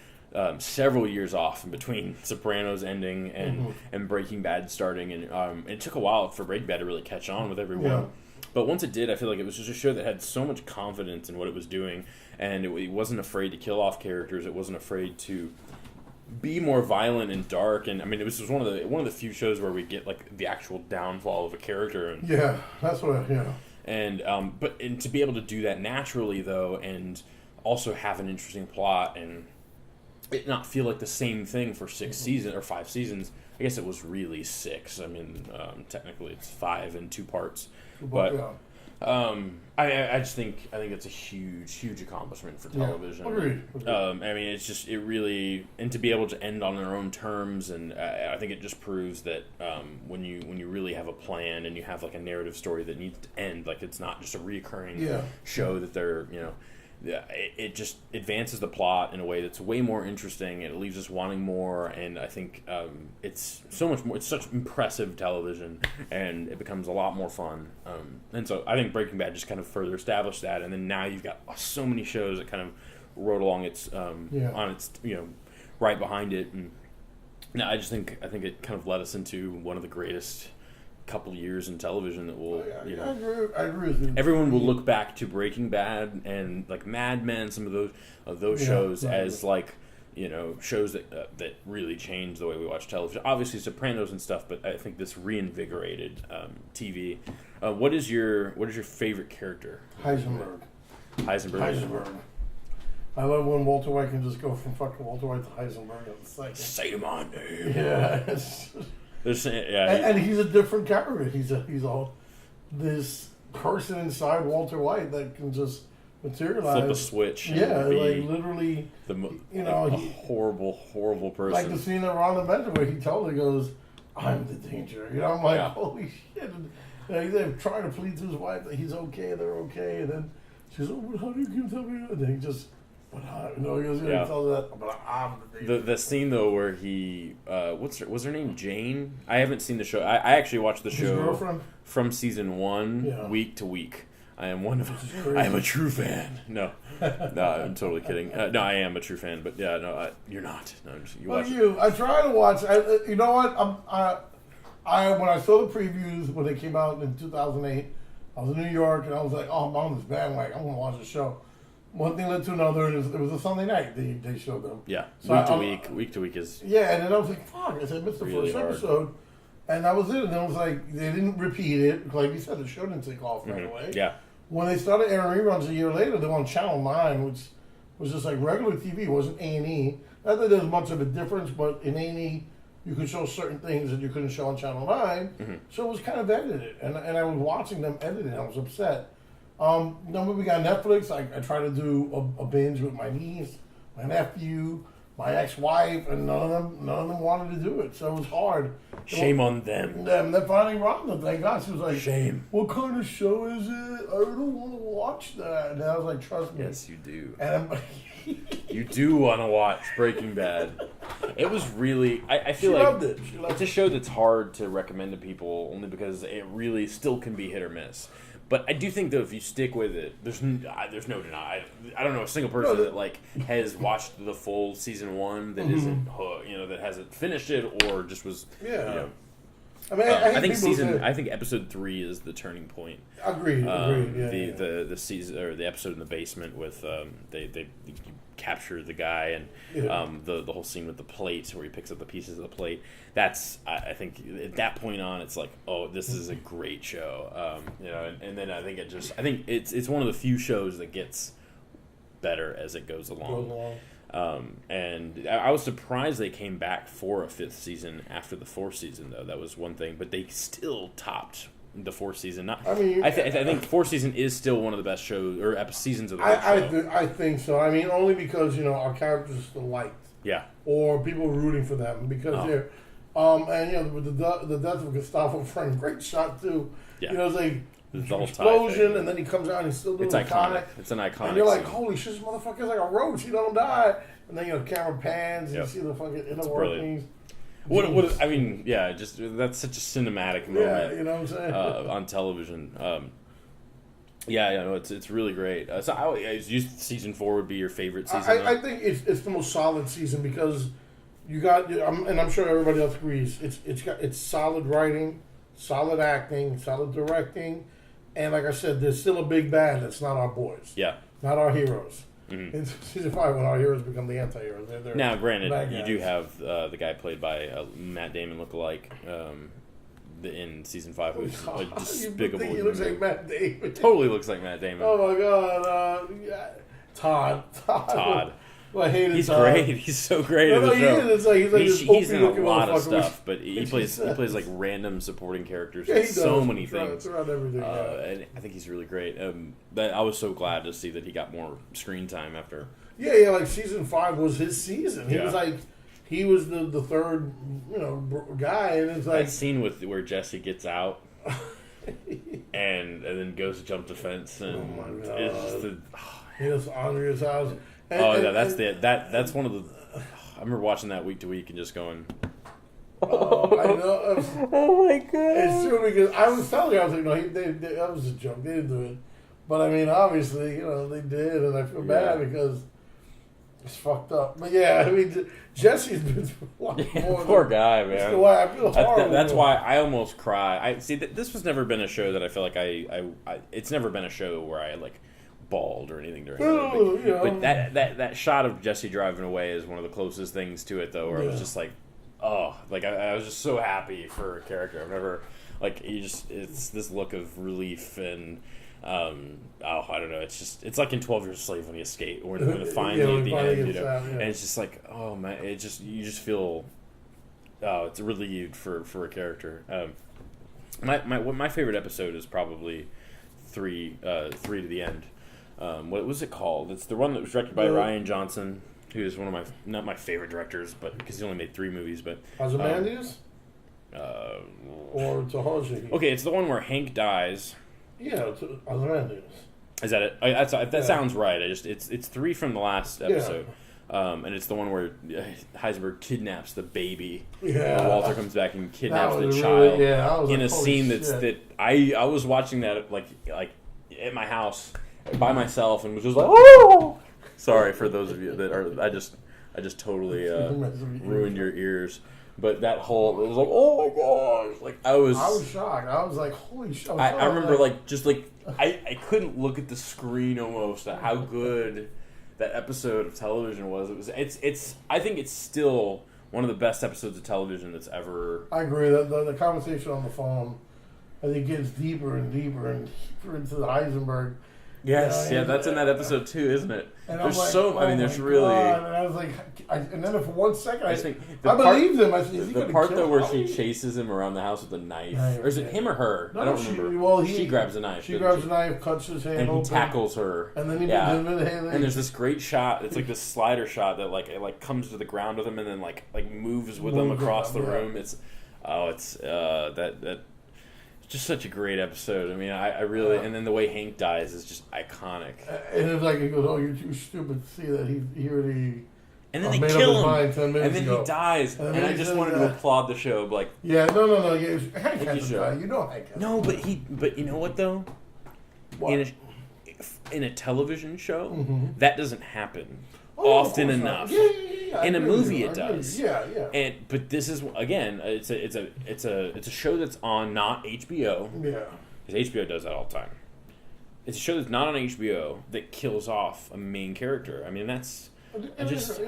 several years off in between Sopranos ending and Breaking Bad starting, and it took a while for Breaking Bad to really catch on with everyone. Yeah. But once it did, I feel like it was just a show that had so much confidence in what it was doing, and it wasn't afraid to kill off characters. It wasn't afraid to be more violent and dark, and I mean, it was just one of the few shows where we get like the actual downfall of a character. And, that's what. Yeah. And and to be able to do that naturally though, and also have an interesting plot and it not feel like the same thing for 6 seasons or 5 seasons. I guess it was really 6. I mean, technically it's 5 in 2 parts. But I just think it's a huge accomplishment for television. Agreed. I mean, it really, and to be able to end on their own terms, and I think it just proves that when you really have a plan and you have like a narrative story that needs to end, like it's not just a reoccurring show that they're it just advances the plot in a way that's way more interesting, and it leaves us wanting more. And I think it's so much more. It's such impressive television, and it becomes a lot more fun. And so I think Breaking Bad just kind of further established that. And then now you've got so many shows that kind of rode along its on its right behind it. And now I think it kind of led us into one of the greatest couple years in television that will, I agree with you. Everyone will look back to Breaking Bad and like Mad Men, some of those shows as like, shows that really changed the way we watch television. Obviously Sopranos and stuff, but I think this reinvigorated TV. What is your favorite character? Heisenberg. I love when Walter White can just go from fucking Walter White to Heisenberg in a second. Say my name. Yeah. And he's a different character. He's all this person inside Walter White that can just materialize. Flip a switch. Yeah, like literally. A horrible person. Like the scene that Ron mentioned where he totally goes, "I'm the danger." I'm like, holy shit. And they're trying to plead to his wife that he's okay, they're okay, and then she goes, "Oh, but how do you tell me?" And then he just. He goes, he tells her that, but I'm the danger. The scene though where he was her name Jane? I haven't seen the show. I actually watched the show from season 1 week to week. I am I am a true fan. No, I'm totally kidding. No, I am a true fan, but you're not. No, I try to watch. You know what? When I saw the previews when they came out in 2008, I was in New York and I was like, "Oh, I'm on this bandwagon. I'm gonna watch the show." One thing led to another, and it was a Sunday night. They showed them. Yeah, so week to week is. Yeah, and then I was like, "Fuck!" I said, "Missed the really first episode," and that was it. And then it was like they didn't repeat it. Like you said, the show didn't take off right away. Yeah. When they started airing reruns a year later, they were on Channel 9, which was just like regular TV. It wasn't A&E. Not that there's much of a difference, but in A&E, you could show certain things that you couldn't show on Channel 9. So it was kind of edited, and I was watching them edit it. I was upset. Then when we got Netflix, I tried to do a binge with my niece, my nephew, my ex-wife, and none of them wanted to do it. So it was hard. Shame on them. And then finally Rhonda, thank God, she was like, "Shame. What kind of show is it? I don't want to watch that." And I was like, "Trust me." Yes, you do. And you do want to watch Breaking Bad. It was really. I feel she like loved it. It's a show that's hard to recommend to people only because it really still can be hit or miss. But I do think, though, if you stick with it, there's no deny. I don't know a single person that like has watched the full season 1 that isn't that hasn't finished it or just was I mean, I think episode 3 is the turning point. Agreed. The season or the episode in the basement with they capture the guy and the whole scene with the plate where he picks up the pieces of the plate. That's I think at that point on it's like, oh, this is a great show. And then I think it's one of the few shows that gets better as it goes along. And I was surprised they came back for a 5th season after the 4th season, though. That was one thing, but they still topped the 4th season. I think 4th season is still one of the best shows or seasons of the show. I think so. I mean, only because our characters are still liked. Yeah. Or people rooting for them because they're, and with the death of Gustavo Fring, great shot too. Yeah. It's like The whole explosion, and then he comes out and he's still doing it's iconic. It's an iconic. And you're like, scene. holy shit, this motherfucker's like a roach. He don't die. And then the camera pans, and you see the fucking inner workings. What? I mean, yeah, just that's such a cinematic moment. Yeah, you know what I'm saying? On television. It's really great. Season 4 would be your favorite season. I think it's the most solid season because you got, and I'm sure everybody else agrees. It's solid writing, solid acting, solid directing, and like I said, there's still a big bad that's not our boys. Yeah, not our heroes. Mm-hmm. In season 5, when our heroes become the anti-heroes, they're now, granted, you do have the guy played by Matt Damon lookalike in season 5, who's a despicable. He looks like Matt Damon. Totally looks like Matt Damon. Oh my god, Todd. Well, I hate He's Todd. great. He's so great in the show. He's in a lot of stuff, but he plays like random supporting characters. Yeah, so many things. Throughout everything. And I think he's really great. I was so glad to see that he got more screen time after. Yeah. Like season 5 was his season. He was the third, guy, and it's like that scene where Jesse gets out. and then goes to jump the fence, and oh my God. It's just he was Andrea's house. That's one of the. I remember watching that week to week and just going. Oh, I know. Oh my God! It's true because I was telling you, I was like, no, that was a joke. They didn't do it, but I mean, obviously, they did, and I feel bad because it's fucked up. But yeah, I mean, Jesse's been through a lot more. Poor guy, man. That's why I feel horrible. That's why I almost cry. This was never been a show that I feel like it's never been a show where I like bawled or anything during it. But that shot of Jesse driving away is one of the closest things to it, though, where it was just like, oh, like I was just so happy for a character. I've never it's this look of relief and I don't know. It's like in 12 Years a Slave when he escaped, or when they finally at the end, and it's just like, oh man, you just feel, it's relieved for a character. My favorite episode is probably 3 to the end. What was it called? It's the one that was directed by Rian Johnson, who is one of not my favorite directors, but because he only made 3 movies. But Ozymandias? Or Tahaji? Okay, it's the one where Hank dies. Yeah, Ozymandias. Is that it? That sounds right. It's 3 from the last episode. Yeah. And it's the one where Heisenberg kidnaps the baby. Yeah. Walter comes back and kidnaps the child. In a scene that I was watching that like at my house by myself and was just like, oh! Sorry for those of you that are. I just totally ruined your ears. But that whole, it was like, oh my gosh! Like I was shocked. I was like, holy shit! I remember I couldn't look at the screen almost at how good that episode of television was. It's I think it's still one of the best episodes of television that's ever. I agree that the conversation on the phone, I think, gets deeper and deeper and deeper into the Heisenberg. Yes, that's in that episode too, isn't it? And there's like, so. I mean, there's really. God. And I was like, and then for 1 second, I believed him. The part though where she chases him around the house with a knife, or is it him or her? No, I don't remember. She grabs a knife. She grabs a knife, cuts his hand open, and he tackles her. And then he puts him in the hand. And there's this great shot. It's like this slider shot that it comes to the ground with him, and then like moves with him across the room. It's that. Just such a great episode. I mean, I really, and then the way Hank dies is just iconic. And it's like he goes, "Oh, you're too stupid to see that he already." And then they kill him, 10 minutes and then ago. He dies. And I just wanted to applaud the show, like, yeah, no, yeah, Hank has to die. You know Hank. No, but you know what though? What? In a television show, that doesn't happen often enough. Yeah, in a movie, it does. Yeah. But this is again, it's a show that's on not HBO. Yeah. Because HBO does that all the time. It's a show that's not on HBO that kills off a main character. I mean, that's. I just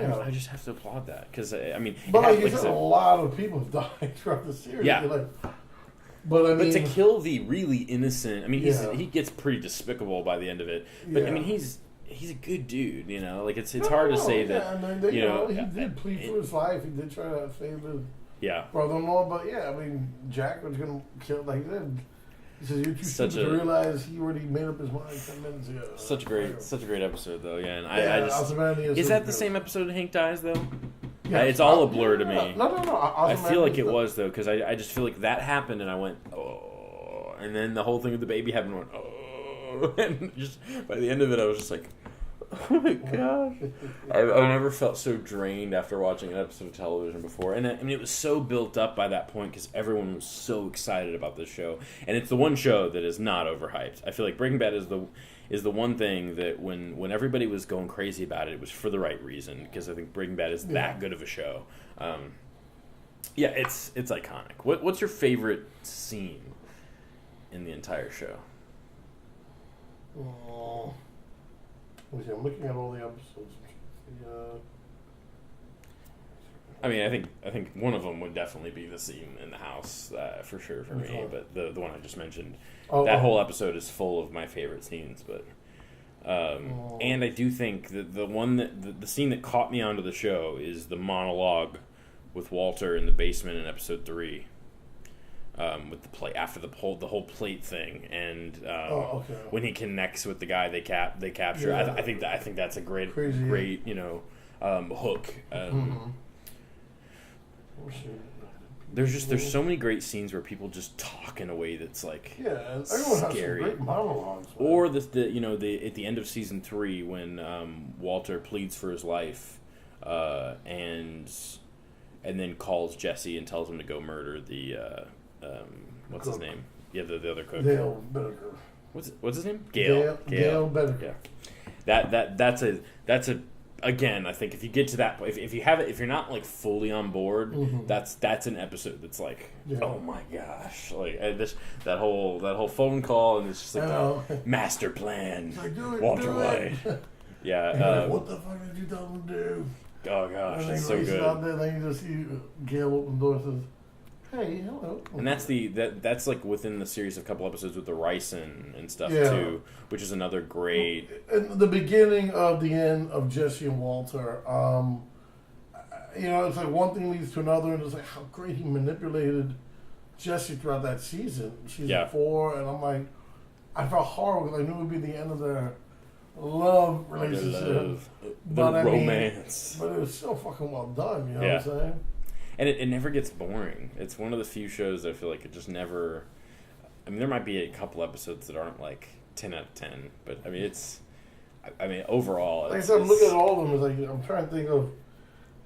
have to applaud that because I mean. But like you said, a lot of people have died throughout the series. Yeah. But to kill the really innocent, I mean, he gets pretty despicable by the end of But I mean, he's a good dude, Like it's hard to say that. And he did plead for his life. He did try to save his brother-in-law. But I mean, Jack was gonna kill. Like he said, he says you're too stupid to realize he already made up his mind 10 minutes ago. Such a great episode though. Yeah, and I just is that the same episode Hank dies though? Yeah, it's all a blur to me. No. I feel like it was though because I just feel like that happened and I went and then the whole thing with the baby happened. Went, oh, and just by the end of it, I was just like, oh my gosh. I never felt so drained after watching an episode of television before. And I mean, it was so built up by that point because everyone was so excited about this show. And it's the one show that is not overhyped. I feel like Breaking Bad is the one thing that when everybody was going crazy about it, it was for the right reason, because I think Breaking Bad is that good of a show. It's iconic. What's your favorite scene in the entire show? I'm looking at all the episodes. I mean, I think one of them would definitely be the scene in the house, for sure for me. But the one I just mentioned, that whole episode is full of my favorite scenes. But and I do think that the scene that caught me onto the show is the monologue with Walter in the basement in episode 3. With the plate after the whole plate thing, and when he connects with the guy they capture, I think that's a great hook. There's so many great scenes where people just talk in a way that's like everyone scary. has some great monologues. Man. Or at the end of season 3 when Walter pleads for his life, and then calls Jesse and tells him to go murder the. What's his name? Yeah, the other cook. Dale Bedecker. What's his name? Gale Bedecker. Yeah. That's a again. I think if you get to that point, if you're not like fully on board, that's an episode that's like, oh my gosh, like that whole phone call, and it's just like the master plan, like, Walter White. Yeah. What the fuck did you tell him to do? Oh gosh, it's so good. Out there, then you just see Gale open the door and says, hey, hello. And that's like within the series of a couple episodes with the ricin and stuff too, which is another great. And the beginning of the end of Jesse and Walter, it's like one thing leads to another, and it's like how great he manipulated Jesse throughout that season 4, and I'm like, I felt horrible because I knew it would be the end of their love relationship, but romance. But it was so fucking well done. You know what I'm saying? And it never gets boring. It's one of the few shows that I feel like it just never... I mean, there might be a couple episodes that aren't like 10 out of 10, but I mean, overall... Like I said, I'm looking at all of them, it's like, I'm trying to think of...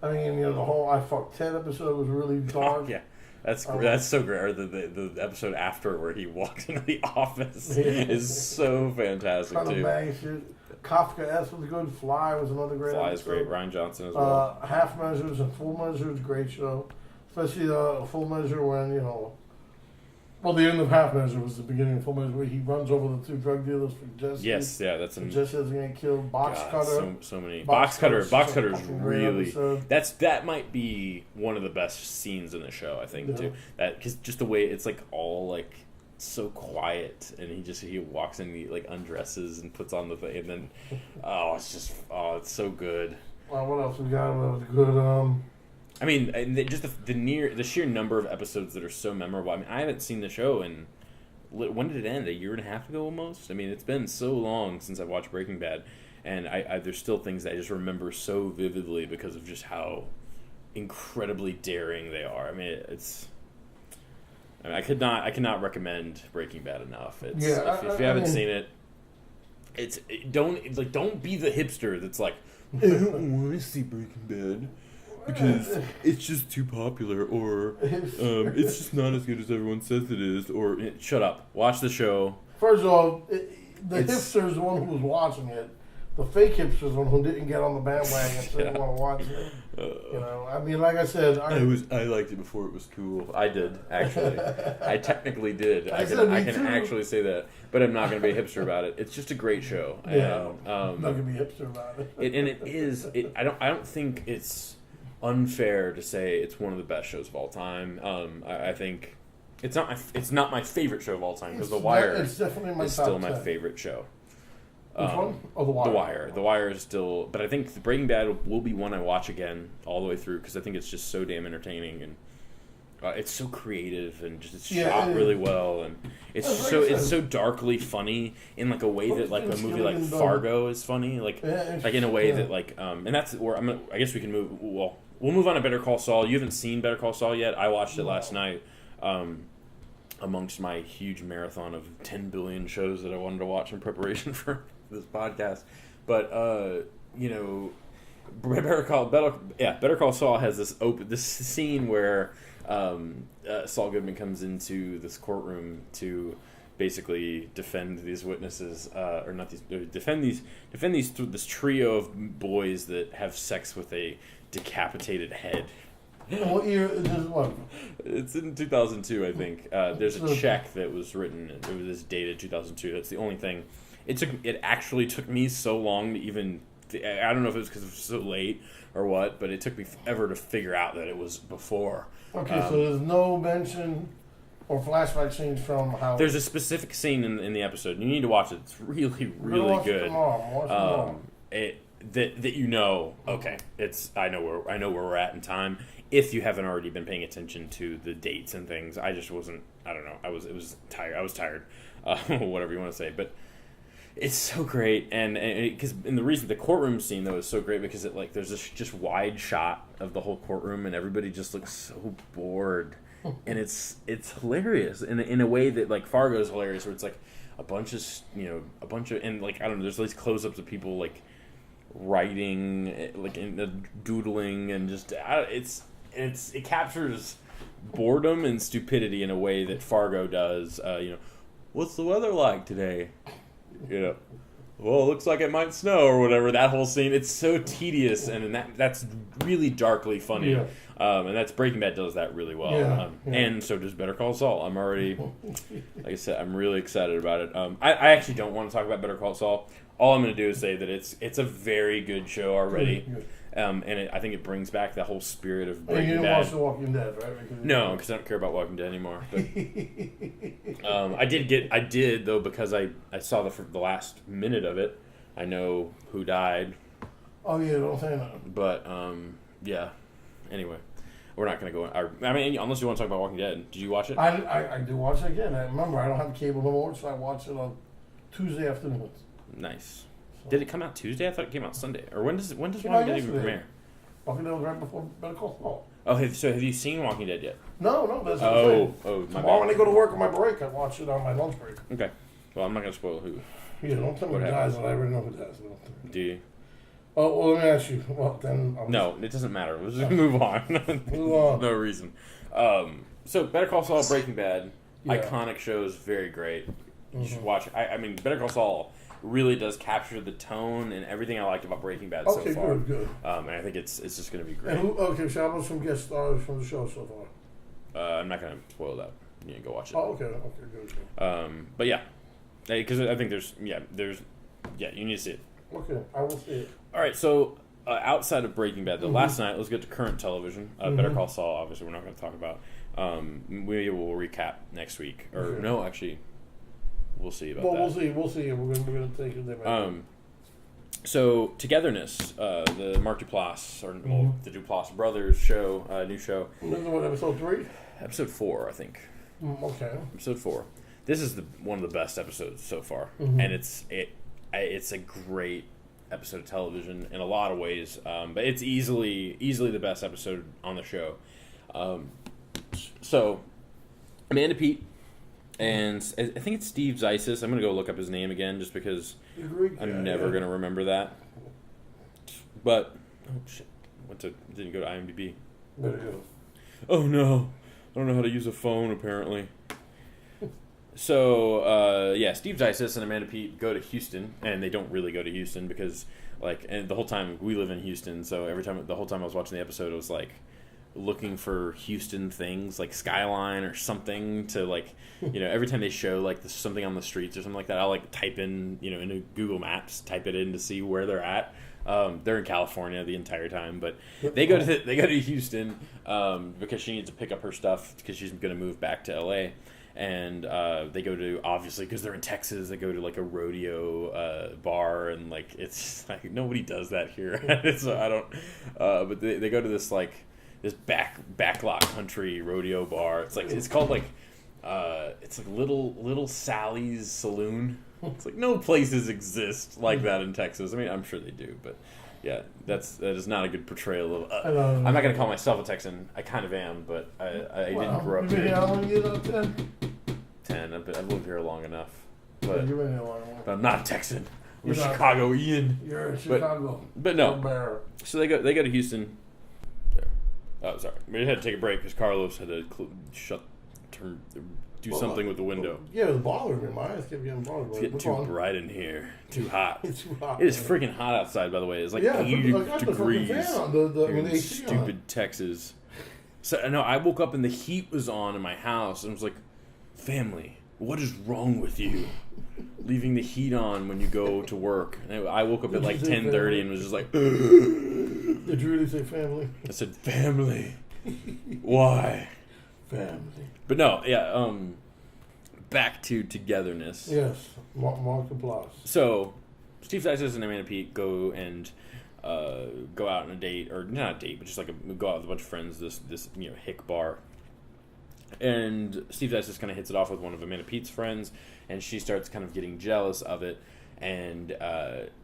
I mean, the whole I Fucked Ted episode was really dark. Yeah, that's so great. Or the episode after where he walks into the office is so fantastic, kind too. Of bang shit. Kafka-esque was good. Fly was another great Fly episode. is great. Ryan Johnson as well. Half Measures and Full Measures, great show. Especially Full Measure when, the end of Half Measure was the beginning of Full Measure where he runs over the 2 drug dealers for Jesse. Yes, yeah, that's Jesse doesn't get killed. Box Cutter. So many. Box Cutter is really... That might be one of the best scenes in the show, I think, too. Because just the way it's like all like... so quiet, and he walks in, he like undresses and puts on the thing, and then it's so good. Well, what else we got? What was good? I mean, just the sheer number of episodes that are so memorable. I mean, I haven't seen the show in when did it end? A year and a half ago, almost. I mean, it's been so long since I've watched Breaking Bad, and I there's still things that I just remember so vividly because of just how incredibly daring they are. I mean, I cannot recommend Breaking Bad enough. If you haven't seen it, don't be the hipster that's like, I don't want to see Breaking Bad because it's just too popular, or it's just not as good as everyone says it is, or shut up, watch the show. First of all, the hipster is the one who was watching it. The fake hipster is the one who didn't get on the bandwagon and didn't want to watch it. I mean, like I said, I liked it before it was cool. I did, actually. I technically did. I can actually say that, but I'm not going to be a hipster about it. It's just a great show. Yeah, I'm not going to be a hipster about it. I don't think it's unfair to say it's one of the best shows of all time. I think it's not my favorite show of all time because The Wire is definitely still my favorite show. Which one? Oh, The Wire. The Wire. The Wire is still... But I think Breaking Bad will be one I watch again all the way through because I think it's just so damn entertaining and it's so creative and just it's shot really well and it's so darkly funny in like a way that like a movie like Fargo is funny like in a way that like and that's where I guess we can move. Well, we'll move on to Better Call Saul. You haven't seen Better Call Saul yet. I watched it last night. amongst my huge marathon of 10 billion shows that I wanted to watch in preparation for this podcast. But Better Call Saul has this scene where Saul Goodman comes into this courtroom to basically defend these witnesses, defend this trio of boys that have sex with a decapitated head. What year is this one? It's in 2002, I think. There's a check that was written. It was dated 2002. That's the only thing. It actually took me so long to even. I don't know if it was because it was so late or what, but it took me forever to figure out that it was before. Okay, so there's no mention or flashback scenes from how. There's a specific scene in the episode. You need to watch it. It's really, really good. Okay, I know where we're at in time. If you haven't already been paying attention to the dates and things, I just wasn't. I don't know. It was tired. I was tired. Whatever you want to say, but. It's so great, and the reason the courtroom scene though is so great because there's this just wide shot of the whole courtroom and everybody just looks so bored, and it's hilarious in a way that like Fargo is hilarious where it's like a bunch of and like I don't know, there's these close-ups of people like writing like in doodling and just it captures boredom and stupidity in a way that Fargo does. What's the weather like today? Well, it looks like it might snow or whatever. That whole scene, it's so tedious, and that's really darkly funny. Yeah. And that's Breaking Bad does that really well. Yeah. And so does Better Call Saul. I'm already, like I said, I'm really excited about it. I actually don't want to talk about Better Call Saul. All I'm going to do is say that it's a very good show already. I think it brings back the whole spirit of Breaking Bad. You didn't watch The Walking Dead, right? No, because I don't care about Walking Dead anymore. But I did though because I saw the last minute of it. I know who died. Oh yeah, don't say that. But yeah. Anyway, we're not going to go. I mean, unless you want to talk about Walking Dead. Did you watch it? I do watch it again. I remember I don't have cable anymore, so I watch it on Tuesday afternoons. Nice. Did it come out Tuesday? I thought it came out Sunday. Or when does Walking Dead even premiere? Walking Dead was right before Better Call Saul. Oh, so have you seen Walking Dead yet? No, that's what I'm saying. My Tomorrow bad. when I go to work on my break, I watch it on my lunch break. Okay. Well, I'm not going to spoil who. Yeah, don't tell me who dies, but I already know who dies. Do you? Oh, well, let me ask you. Well, then... No, it doesn't matter. We'll just move on. Move on. No reason. So, Better Call Saul, Breaking Bad, iconic shows, very great. You should watch it. I mean, Better Call Saul really does capture the tone and everything I liked about Breaking Bad so far. Okay, good. And I think it's just going to be great. And so how about some guest stars from the show so far? I'm not going to spoil that. You can go watch it. Oh, okay, good. But yeah, because I think you need to see it. Okay, I will see it. All right, so outside of Breaking Bad, last night, let's get to current television. Better Call Saul, obviously, we're not going to talk about. We will recap next week. Or no, actually, we'll see about that. We'll see. We're going to take it there. So, Togetherness, the Mark Duplass, the Duplass Brothers show, new show. This is what, episode 3? Episode 4, I think. Okay. Episode 4. This is one of the best episodes so far, and it's a great episode of television in a lot of ways, but it's easily the best episode on the show. So, Amanda Peet, and I think it's Steve Zaisis. I'm going to go look up his name again just because I'm never going to remember that. But, oh shit, didn't go to IMDb. There it goes. Oh no, I don't know how to use a phone apparently. So, Steve Zaisis and Amanda Peet go to Houston, and they don't really go to Houston because, and the whole time we live in Houston, so the whole time I was watching the episode, it was looking for Houston things, like Skyline or something to every time they show something on the streets or something like that, I'll type in, into Google Maps, type it in to see where they're at. They're in California the entire time, but they go to Houston because she needs to pick up her stuff because she's going to move back to LA. And they go to, obviously, because they're in Texas, they go to a rodeo bar, and it's nobody does that here. So I don't. But they go to this this backlot country rodeo bar. It's called Little Sally's Saloon. It's no places exist like that in Texas. I mean, I'm sure they do, but yeah, that is not a good portrayal of. I'm not going to call myself a Texan. I kind of am, but I didn't grow up here. How many years out of 10? 10. I've lived here long enough. But, you've been here long enough. But I'm not a Texan. I'm You're a not- Chicagoan. You're in Chicago. But no. So they go to Houston. There. Oh, sorry. We had to take a break because Carlos had to do something with the window. Yeah, it was bothering me. My eyes kept getting bothered. It's getting too bright in here. Too hot. It's too hot. It is freaking hot outside, by the way. It's like 80 degrees. The Stupid Texas. So no, I woke up and the heat was on in my house, and I was like, "Family, what is wrong with you? Leaving the heat on when you go to work." And I woke up at like 10:30 and was just like, Did you really say family? I said, "Family, why?" Family. But no, yeah. Back to togetherness. Yes, Mark applause. So, Steve Isis and Amanda Peet go and go out on a date, or not a date, but just like go out with a bunch of friends. This hick bar, and Steve Isis kind of hits it off with one of Amanda Peet's friends, and she starts kind of getting jealous of it, and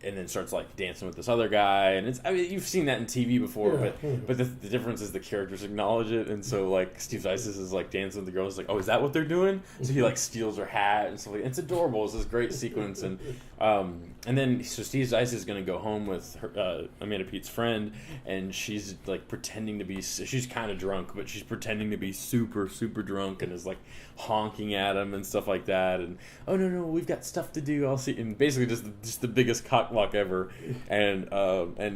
then starts like dancing with this other guy, and you've seen that in TV before, but the difference is the characters acknowledge it, and so like Steve Isis is like dancing with the girl, is like, oh, is that what they're doing? So he like steals her hat and stuff like that. It's adorable. It's this great sequence, and then so Steve Isis is gonna go home with her, Amanda Peet's friend, and she's like pretending to be, she's kind of drunk, but she's pretending to be super super drunk, and is like honking at him and stuff like that, and oh no, we've got stuff to do, I'll see, and basically just the biggest cockblock ever, and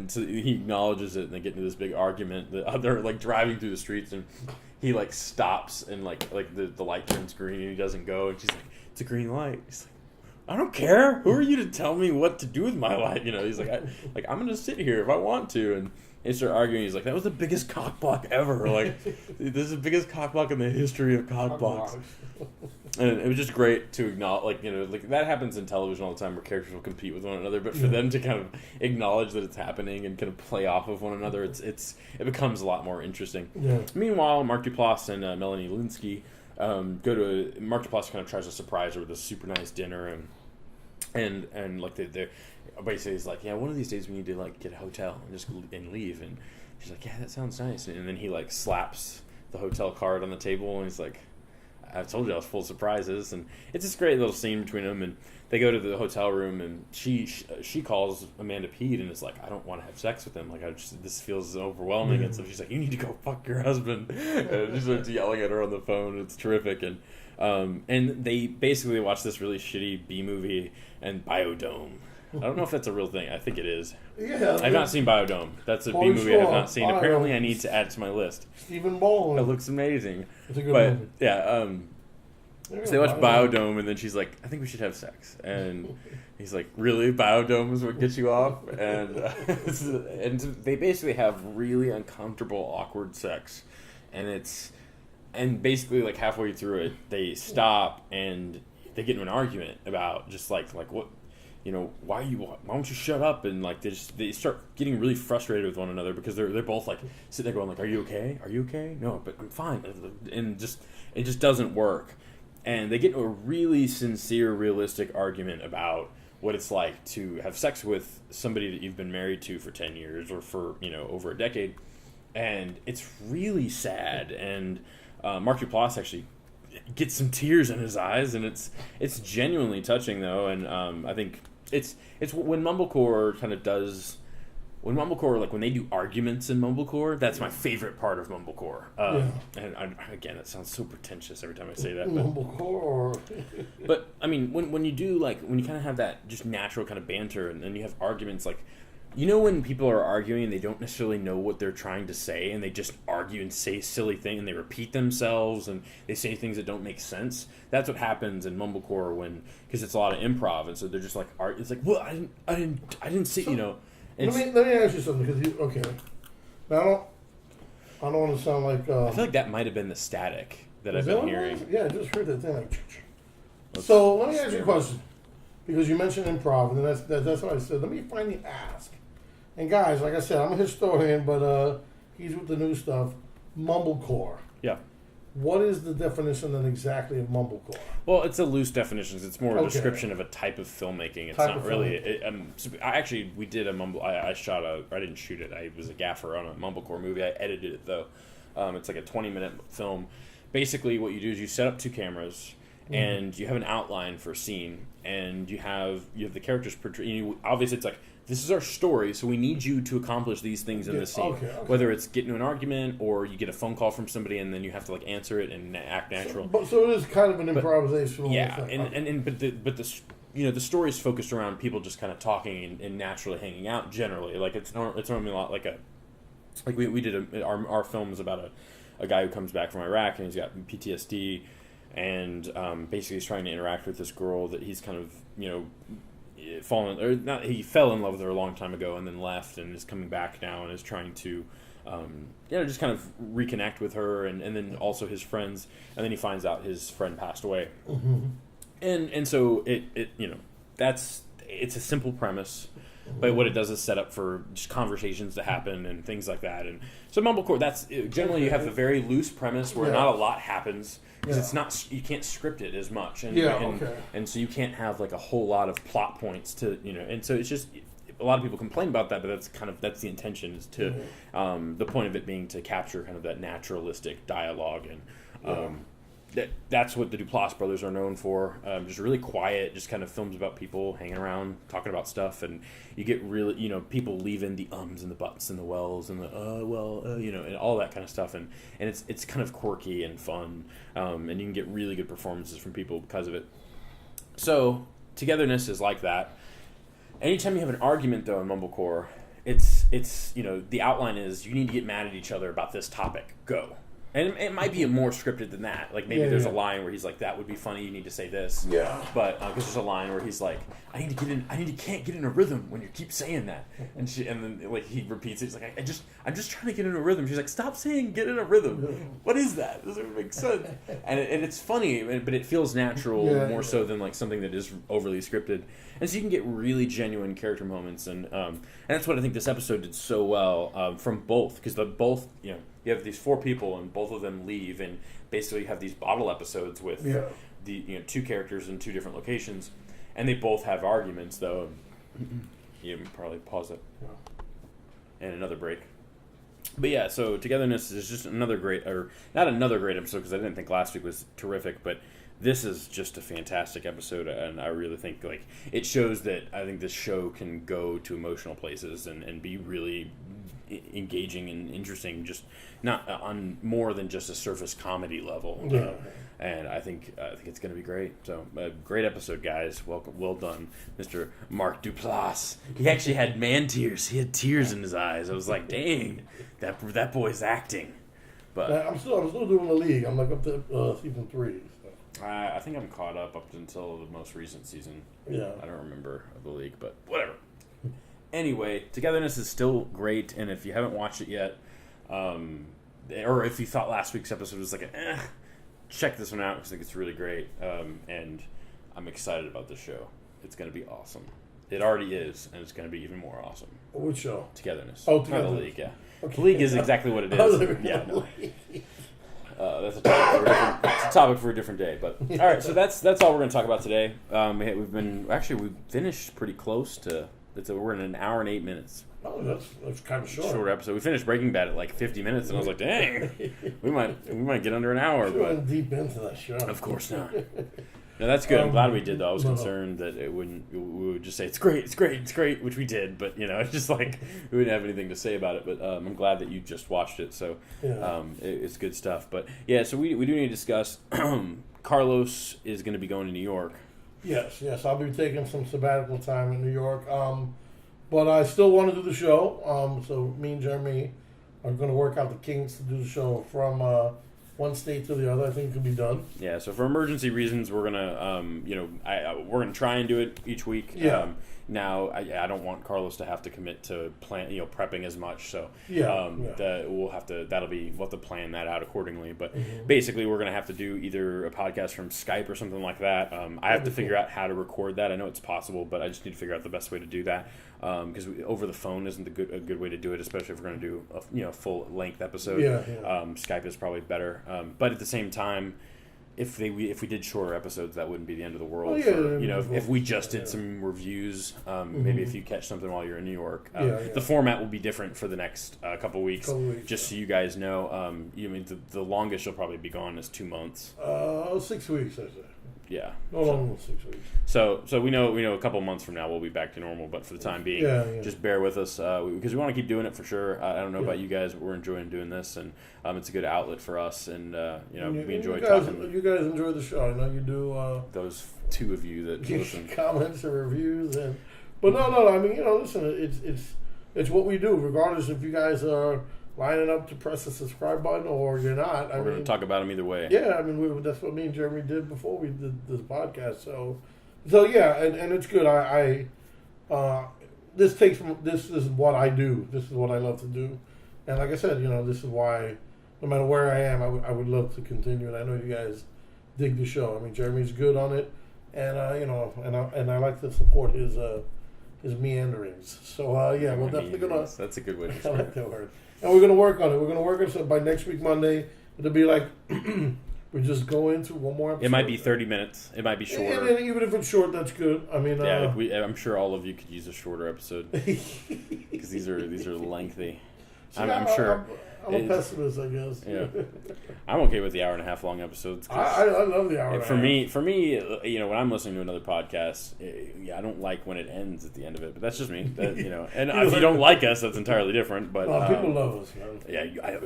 so he acknowledges it, and they get into this big argument. They're like driving through the streets, and he like stops, and like the light turns green, and he doesn't go, and she's like, it's a green light. He's like, I don't care. Who are you to tell me what to do with my life? He's like, I'm gonna sit here if I want to, and they start arguing. He's like, that was the biggest cockblock ever. Like, this is the biggest cockblock in the history of cockblocks. And it was just great to acknowledge, like that happens in television all the time where characters will compete with one another, but for them to kind of acknowledge that it's happening and kind of play off of one another, it becomes a lot more interesting. Yeah. Meanwhile, Mark Duplass and Melanie Lynskey Mark Duplass kind of tries to surprise her with a super nice dinner, and like they're basically he's like, yeah, one of these days we need to like get a hotel and leave, and she's like, yeah, that sounds nice, and then he like slaps the hotel card on the table, and he's like, I told you I was full of surprises, and it's this great little scene between them, and they go to the hotel room, and she calls Amanda Peet, and is like, I don't want to have sex with him, like this feels overwhelming, and so she's like, you need to go fuck your husband, and she starts yelling at her on the phone. It's terrific, and they basically watch this really shitty B movie and Biodome. I don't know if that's a real thing. I think it is. Yeah, I've not seen Biodome. That's a B movie I've not seen. Apparently, I need to add to my list. Stephen Baldwin. It looks amazing. It's a good movie. Yeah. So they watch Biodome, and then she's like, I think we should have sex. And he's like, really? Biodome is what gets you off? And and they basically have really uncomfortable, awkward sex. And basically, like halfway through it, they stop, and they get into an argument about just like what, why don't you shut up? And like they start getting really frustrated with one another because they're both like sitting there going like, are you okay? No, but I'm fine. And it just doesn't work. And they get into a really sincere, realistic argument about what it's like to have sex with somebody that you've been married to for 10 years or for over a decade. And it's really sad. And Mark Duplass actually gets some tears in his eyes, and it's genuinely touching though. And I think it's when Mumblecore kind of does, when Mumblecore, like when they do arguments in Mumblecore, that's my favorite part of Mumblecore. And again, that sounds so pretentious every time I say that. Mumblecore. But I mean, when you do when you kind of have that just natural kind of banter, and then you have arguments like, when people are arguing and they don't necessarily know what they're trying to say, and they just argue and say silly things, and they repeat themselves, and they say things that don't make sense. That's what happens in Mumblecore because it's a lot of improv, and so they're just like, it's like, well, I didn't see, Let me ask you something, because now I don't want to sound like. I feel like that might have been the static that I've been hearing. Yeah, I just heard that thing like. So let me ask you a question, because you mentioned improv, and that's what I said. Let me finally ask. And guys, like I said, I'm a historian, but he's with the new stuff. Mumblecore. Yeah. What is the definition then exactly of Mumblecore? Well, it's a loose definition. It's more a description of a type of filming. It's not really. We did a Mumble. I didn't shoot it. I was a gaffer on a Mumblecore movie. I edited it though. It's like a 20-minute film. Basically, what you do is you set up two cameras, and you have an outline for a scene, and you have the characters portray. Obviously, it's like, this is our story, so we need you to accomplish these things in the scene. Okay. Whether it's get into an argument, or you get a phone call from somebody, and then you have to like answer it and act natural. So it is kind of an improvisational. Yeah, but the story is focused around people just kind of talking and naturally hanging out. Generally, like it's normally a lot like we did our film is about a guy who comes back from Iraq and he's got PTSD, and basically he's trying to interact with this girl that he's kind of he fell in love with her a long time ago and then left, and is coming back now and is trying to just kind of reconnect with her, and then also his friends, and then he finds out his friend passed away. And so it's a simple premise, but what it does is set up for just conversations to happen and things like that. And so Mumblecore, that's generally you have a very loose premise where not a lot happens, because it's not, you can't script it as much, and so you can't have like a whole lot of plot points to and so it's just, a lot of people complain about that, but that's the intention, is to the point of it being to capture kind of that naturalistic dialogue, and that's what the Duplass brothers are known for. Just really quiet, just kind of films about people hanging around, talking about stuff, and you get really, people leave in the ums and the buts and the wells and the and all that kind of stuff, and it's kind of quirky and fun, and you can get really good performances from people because of it. So Togetherness is like that. Anytime you have an argument, though, in Mumblecore, it's the outline is you need to get mad at each other about this topic. Go. And it might be more scripted than that. Like, maybe there's a line where he's like, that would be funny, you need to say this. Yeah. But, because there's a line where he's like, can't get in a rhythm when you keep saying that. And then, like, he repeats it. He's like, I'm just trying to get in a rhythm. She's like, stop saying get in a rhythm. What is that? It doesn't make sense. And it's funny, but it feels natural more so than, like, something that is overly scripted. And so you can get really genuine character moments. And that's what I think this episode did so well from both. Because you have these 4 people, and both of them leave, and basically you have these bottle episodes with the 2 characters in 2 different locations, and they both have arguments, though. You can probably pause it. And another break. But yeah, so Togetherness is just another great, or not another great episode, because I didn't think last week was terrific, but this is just a fantastic episode, and I really think, like, it shows that I think this show can go to emotional places and be really engaging and interesting, just not on more than just a surface comedy level. And I think it's going to be great. So great episode, guys. Welcome, well done, Mr. Mark Duplass. He actually had man tears. He had tears in his eyes. I was like, dang, that boy's acting. But I'm still doing the league. I'm like up to season 3. So. I think I'm caught up until the most recent season. Yeah, I don't remember the league, but whatever. Anyway, Togetherness is still great, and if you haven't watched it yet, or if you thought last week's episode was like, check this one out, because I think it's really great, and I'm excited about this show. It's going to be awesome. It already is, and it's going to be even more awesome. Which show? Togetherness. Oh, Togetherness. Not the League, yeah. Okay. The League is exactly what it is. Yeah, no. That's a topic for a different day. But all right, so that's all we're going to talk about today. We've finished pretty close to. We're in an hour and 8 minutes. Oh, that's kind of short. Short episode. We finished Breaking Bad at like 50 minutes, and I was like, "Dang, we might get under an hour." We went deep into that show. Of course not. No, that's good. I'm glad we did, though. I was concerned that we would just say it's great, which we did. But it's just like we wouldn't have anything to say about it. But I'm glad that you just watched it. So it's good stuff. But yeah, so we do need to discuss. Carlos is going to be going to New York. Yes, I'll be taking some sabbatical time in New York, but I still want to do the show, so me and Jeremy are going to work out the kinks to do the show from one state to the other. I think it can be done. Yeah, so for emergency reasons, we're going to, we're going to try and do it each week. Yeah. Now, I don't want Carlos to have to commit to prepping as much, so we'll have to plan that out accordingly. But basically, we're going to have to do either a podcast from Skype or something like that. I have to figure out how to record that. I know it's possible, but I just need to figure out the best way to do that, because over the phone isn't a good way to do it, especially if we're going to do a full length episode. Skype is probably better, but at the same time, if we did shorter episodes, that wouldn't be the end of the world. If we just did some reviews, maybe if you catch something while you're in New York, the format will be different for the next couple weeks. Just so you guys know, the longest you'll probably be gone is 2 months. 6 weeks, I say. Yeah. No longer than 6 weeks. So we know a couple months from now we'll be back to normal, but for the time being, just bear with us because we want to keep doing it for sure. I don't know about you guys, but we're enjoying doing this, and it's a good outlet for us, and we enjoy talking. You guys enjoy the show. I know you do. Those two of you that listen, comments and reviews, but no. I mean, listen, it's what we do, regardless if you guys are lining up to press the subscribe button or you're not. We're going to talk about them either way. Yeah, I mean, that's what me and Jeremy did before we did this podcast. So yeah, and it's good. This is what I do. This is what I love to do, and like I said, this is why no matter where I am, I would love to continue. And I know you guys dig the show. I mean, Jeremy's good on it, and and I like to support his meanderings. So we're definitely gonna. That's a good way to describe it. I like that word. And we're gonna work on it. We're gonna work on it. So by next week Monday, it'll be like we just go into one more episode. It might be 30 minutes. It might be shorter. And even if it's short, that's good. I mean, I'm sure all of you could use a shorter episode because these are lengthy. I'm sure. I'm a pessimist, I guess. Yeah, I'm okay with the hour and a half long episodes. I love the hour. For me, when I'm listening to another podcast, I don't like when it ends at the end of it. But that's just me. And if you don't like us, that's entirily different. But people love us, man. Yeah,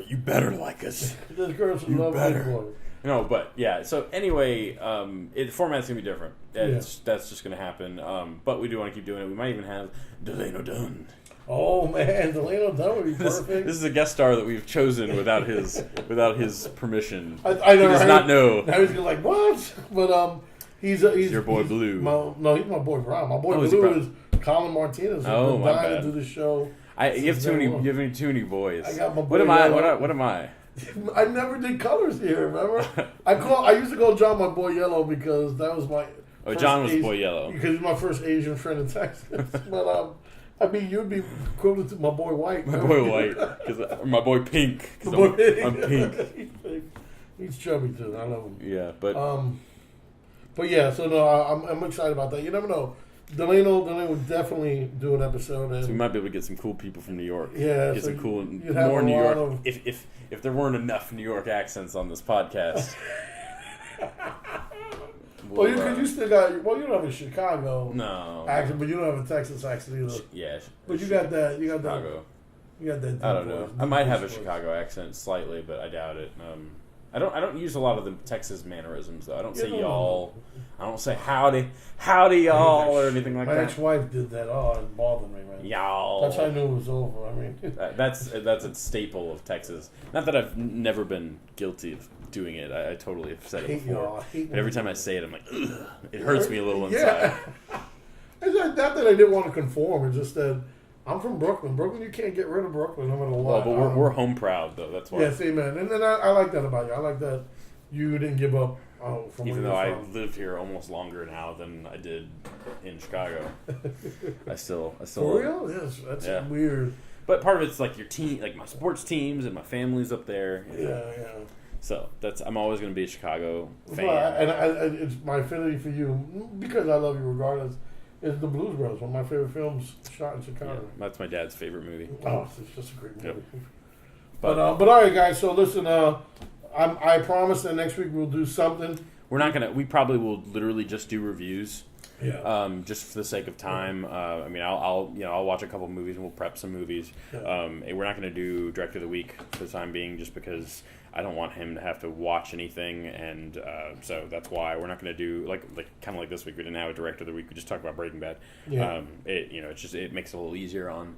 you better like us. There's girls who love us. No, but yeah. So anyway, the format's gonna be different. That's just gonna happen. But we do want to keep doing it. We might even have Delano Dunn. Oh man, Delano Dunn would be perfect. This is a guest star that we've chosen without his permission. I know, he does not know. Now he's like, what? But he's your boy Blue. He's my boy Brown. My boy Blue is Colin Martinez. Oh, my bad. To do the show. You have me too many boys. I got my boy. What am I? I never did colors here. Remember? I used to call John my boy Yellow because that was my. John was boy Yellow because he's my first Asian friend in Texas. But I mean, you'd be equivalent to my boy White. My boy White, or my boy Pink. I'm pink. He's chubby too. I love him. Yeah, but yeah. So no, I'm excited about that. You never know. Delano would definitely do an episode. And so we might be able to get some cool people from New York. Yeah, get some cool more New York. If there weren't enough New York accents on this podcast. Because you still got. Well, you don't have a Chicago accent, but you don't have a Texas accent either. Yeah, but you got that. You got Chicago. You got that. I don't know. I might have a Chicago accent slightly, but I doubt it. I don't use a lot of the Texas mannerisms though. I don't say y'all. I don't say howdy y'all or anything like that. My ex-wife did that. Oh, it bothered me, man. Y'all. That's how I knew it was over. I mean, that's a staple of Texas. Not that I've never been guilty of doing it. I totally have said it before. But every time I say it, I'm like, ugh. It hurts me a little inside. Yeah. It's not that I didn't want to conform. It's just that I'm from Brooklyn. Brooklyn, you can't get rid of Brooklyn no matter what. Well, but we're home proud, though. That's why. Yes, amen. And then I like that about you. I like that you didn't give up. Even though I lived here almost longer now than I did in Chicago, I still. For real? Yes, that's weird. But part of it's like your team, like my sports teams, and my family's up there. Yeah. So I'm always going to be a Chicago fan. And it's my affinity for you because I love you regardless. Is the Blues Brothers, one of my favorite films shot in Chicago. Yeah, that's my dad's favorite movie. Oh, it's just a great movie. Yep. But all right, guys. So listen, I promise that next week we'll do something. We're not gonna. We probably will literally just do reviews. Yeah. Just for the sake of time. I mean, I'll watch a couple movies and we'll prep some movies. Yeah. We're not gonna do Director of the Week for the time being, just because I don't want him to have to watch anything, and so that's why we're not going to do like kind of like this week. We didn't have a Director of the Week. We just talked about Breaking Bad. Yeah. It makes it a little easier on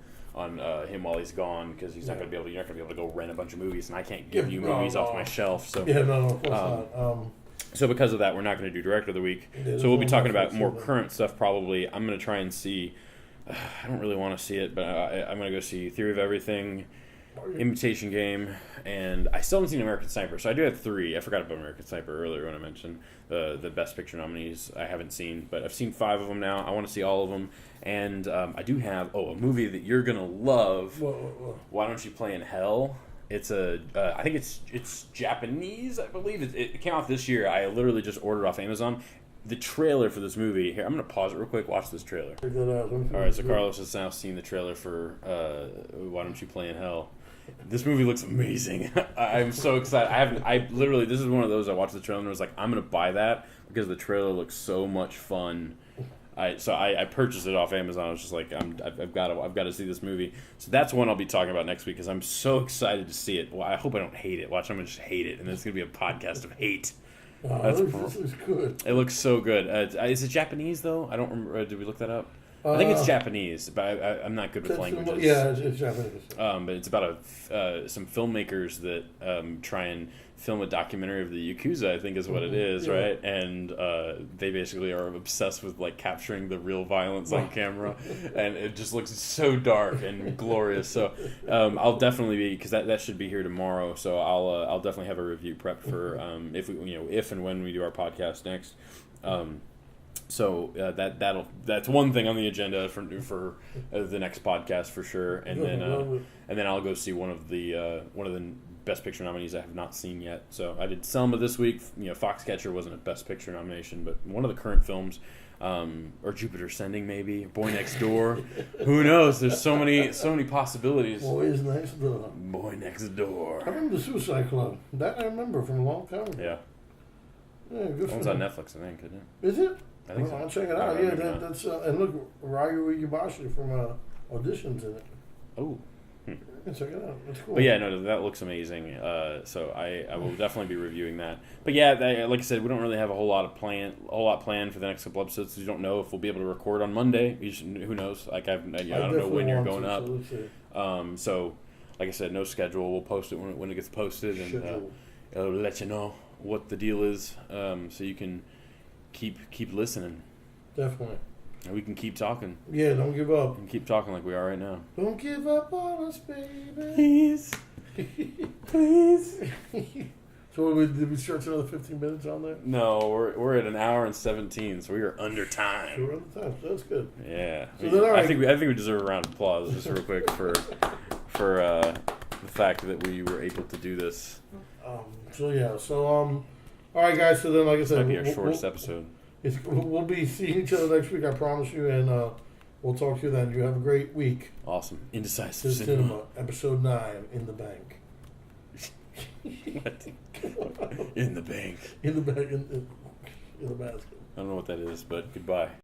him while he's gone, because he's not going to be able. You're not going to be able to go rent a bunch of movies, and I can't give you movies off my shelf. So of course not. So because of that, we're not going to do Director of the Week. So we'll be talking about more current stuff probably. I'm going to try and see. I don't really want to see it, but I'm going to go see Theory of Everything, Imitation Game, and I still haven't seen American Sniper. So I do have 3. I forgot about American Sniper earlier when I mentioned the Best Picture nominees. I haven't seen, but I've seen 5 of them now. I want to see all of them. And I do have a movie that you're gonna love. Whoa. Why Don't You Play in Hell? It's I think it's Japanese, I believe. It came out this year. I literally just ordered off Amazon. The trailer for this movie. Here, I'm going to pause it real quick. Watch this trailer. All right, so Carlos has now seen the trailer for Why Don't You Play in Hell. This movie looks amazing. I'm so excited. I literally, this is one of those I watched the trailer and was like, I'm gonna buy that because the trailer looks so much fun. I purchased it off Amazon. I was just like, I've got to see this movie. So that's one I'll be talking about next week because I'm so excited to see it. Well, I hope I don't hate it. Watch, I'm gonna just hate it, and it's gonna be a podcast of hate. This looks good. It looks so good. Is it Japanese though? I don't remember. Did we look that up? I think it's Japanese, but I'm not good with languages. Yeah, it's Japanese. But it's about some filmmakers that try and film a documentary of the Yakuza, I think is what it is, yeah. Right? And they basically are obsessed with like capturing the real violence on camera, and it just looks so dark and glorious. So I'll definitely be, because that should be here tomorrow. So I'll definitely have a review prepped for if and when we do our podcast next. So that's one thing on the agenda for the next podcast for sure, and then I'll go see one of the Best Picture nominees I have not seen yet. So I did Selma this week. Foxcatcher wasn't a Best Picture nomination, but one of the current films, or Jupiter Ascending maybe, Boy Next Door. Who knows? There's so many possibilities. Boys Next Door. Boy Next Door. I remember the Suicide Club. That I remember from a long time ago. Yeah. Yeah, good. That one's on Netflix, I think, isn't it? Is it? I think so. I'll check it out. Yeah, that's and look, Ryu Iwabashi from Auditions in it. Oh. Check it out. That's cool. But yeah, no, that looks amazing. So I will definitely be reviewing that. But yeah, like I said, we don't really have a whole lot planned for the next couple episodes. We don't know if we'll be able to record on Monday. Who knows? Like I don't know when you're going up. So like I said, no schedule. We'll post it when it gets posted, and it'll let you know what the deal is, so you can keep listening. Definitely. And we can keep talking. Yeah, don't give up. And keep talking like we are right now. Don't give up on us, baby. Please. Please. So did we stretch another 15 minutes on there? No, we're at an hour and 17, so we are under time. So we're under time. So that's good. Yeah. So I think we deserve a round of applause just real quick for the fact that we were able to do this. All right, guys. So then, like I said, might be our shortest episode. We'll be seeing each other next week, I promise you, and we'll talk to you then. You have a great week. Awesome. Indecisive Cinema, episode 9, In the Bank. What? In the bank. In the bank. In the basket. I don't know what that is, but goodbye.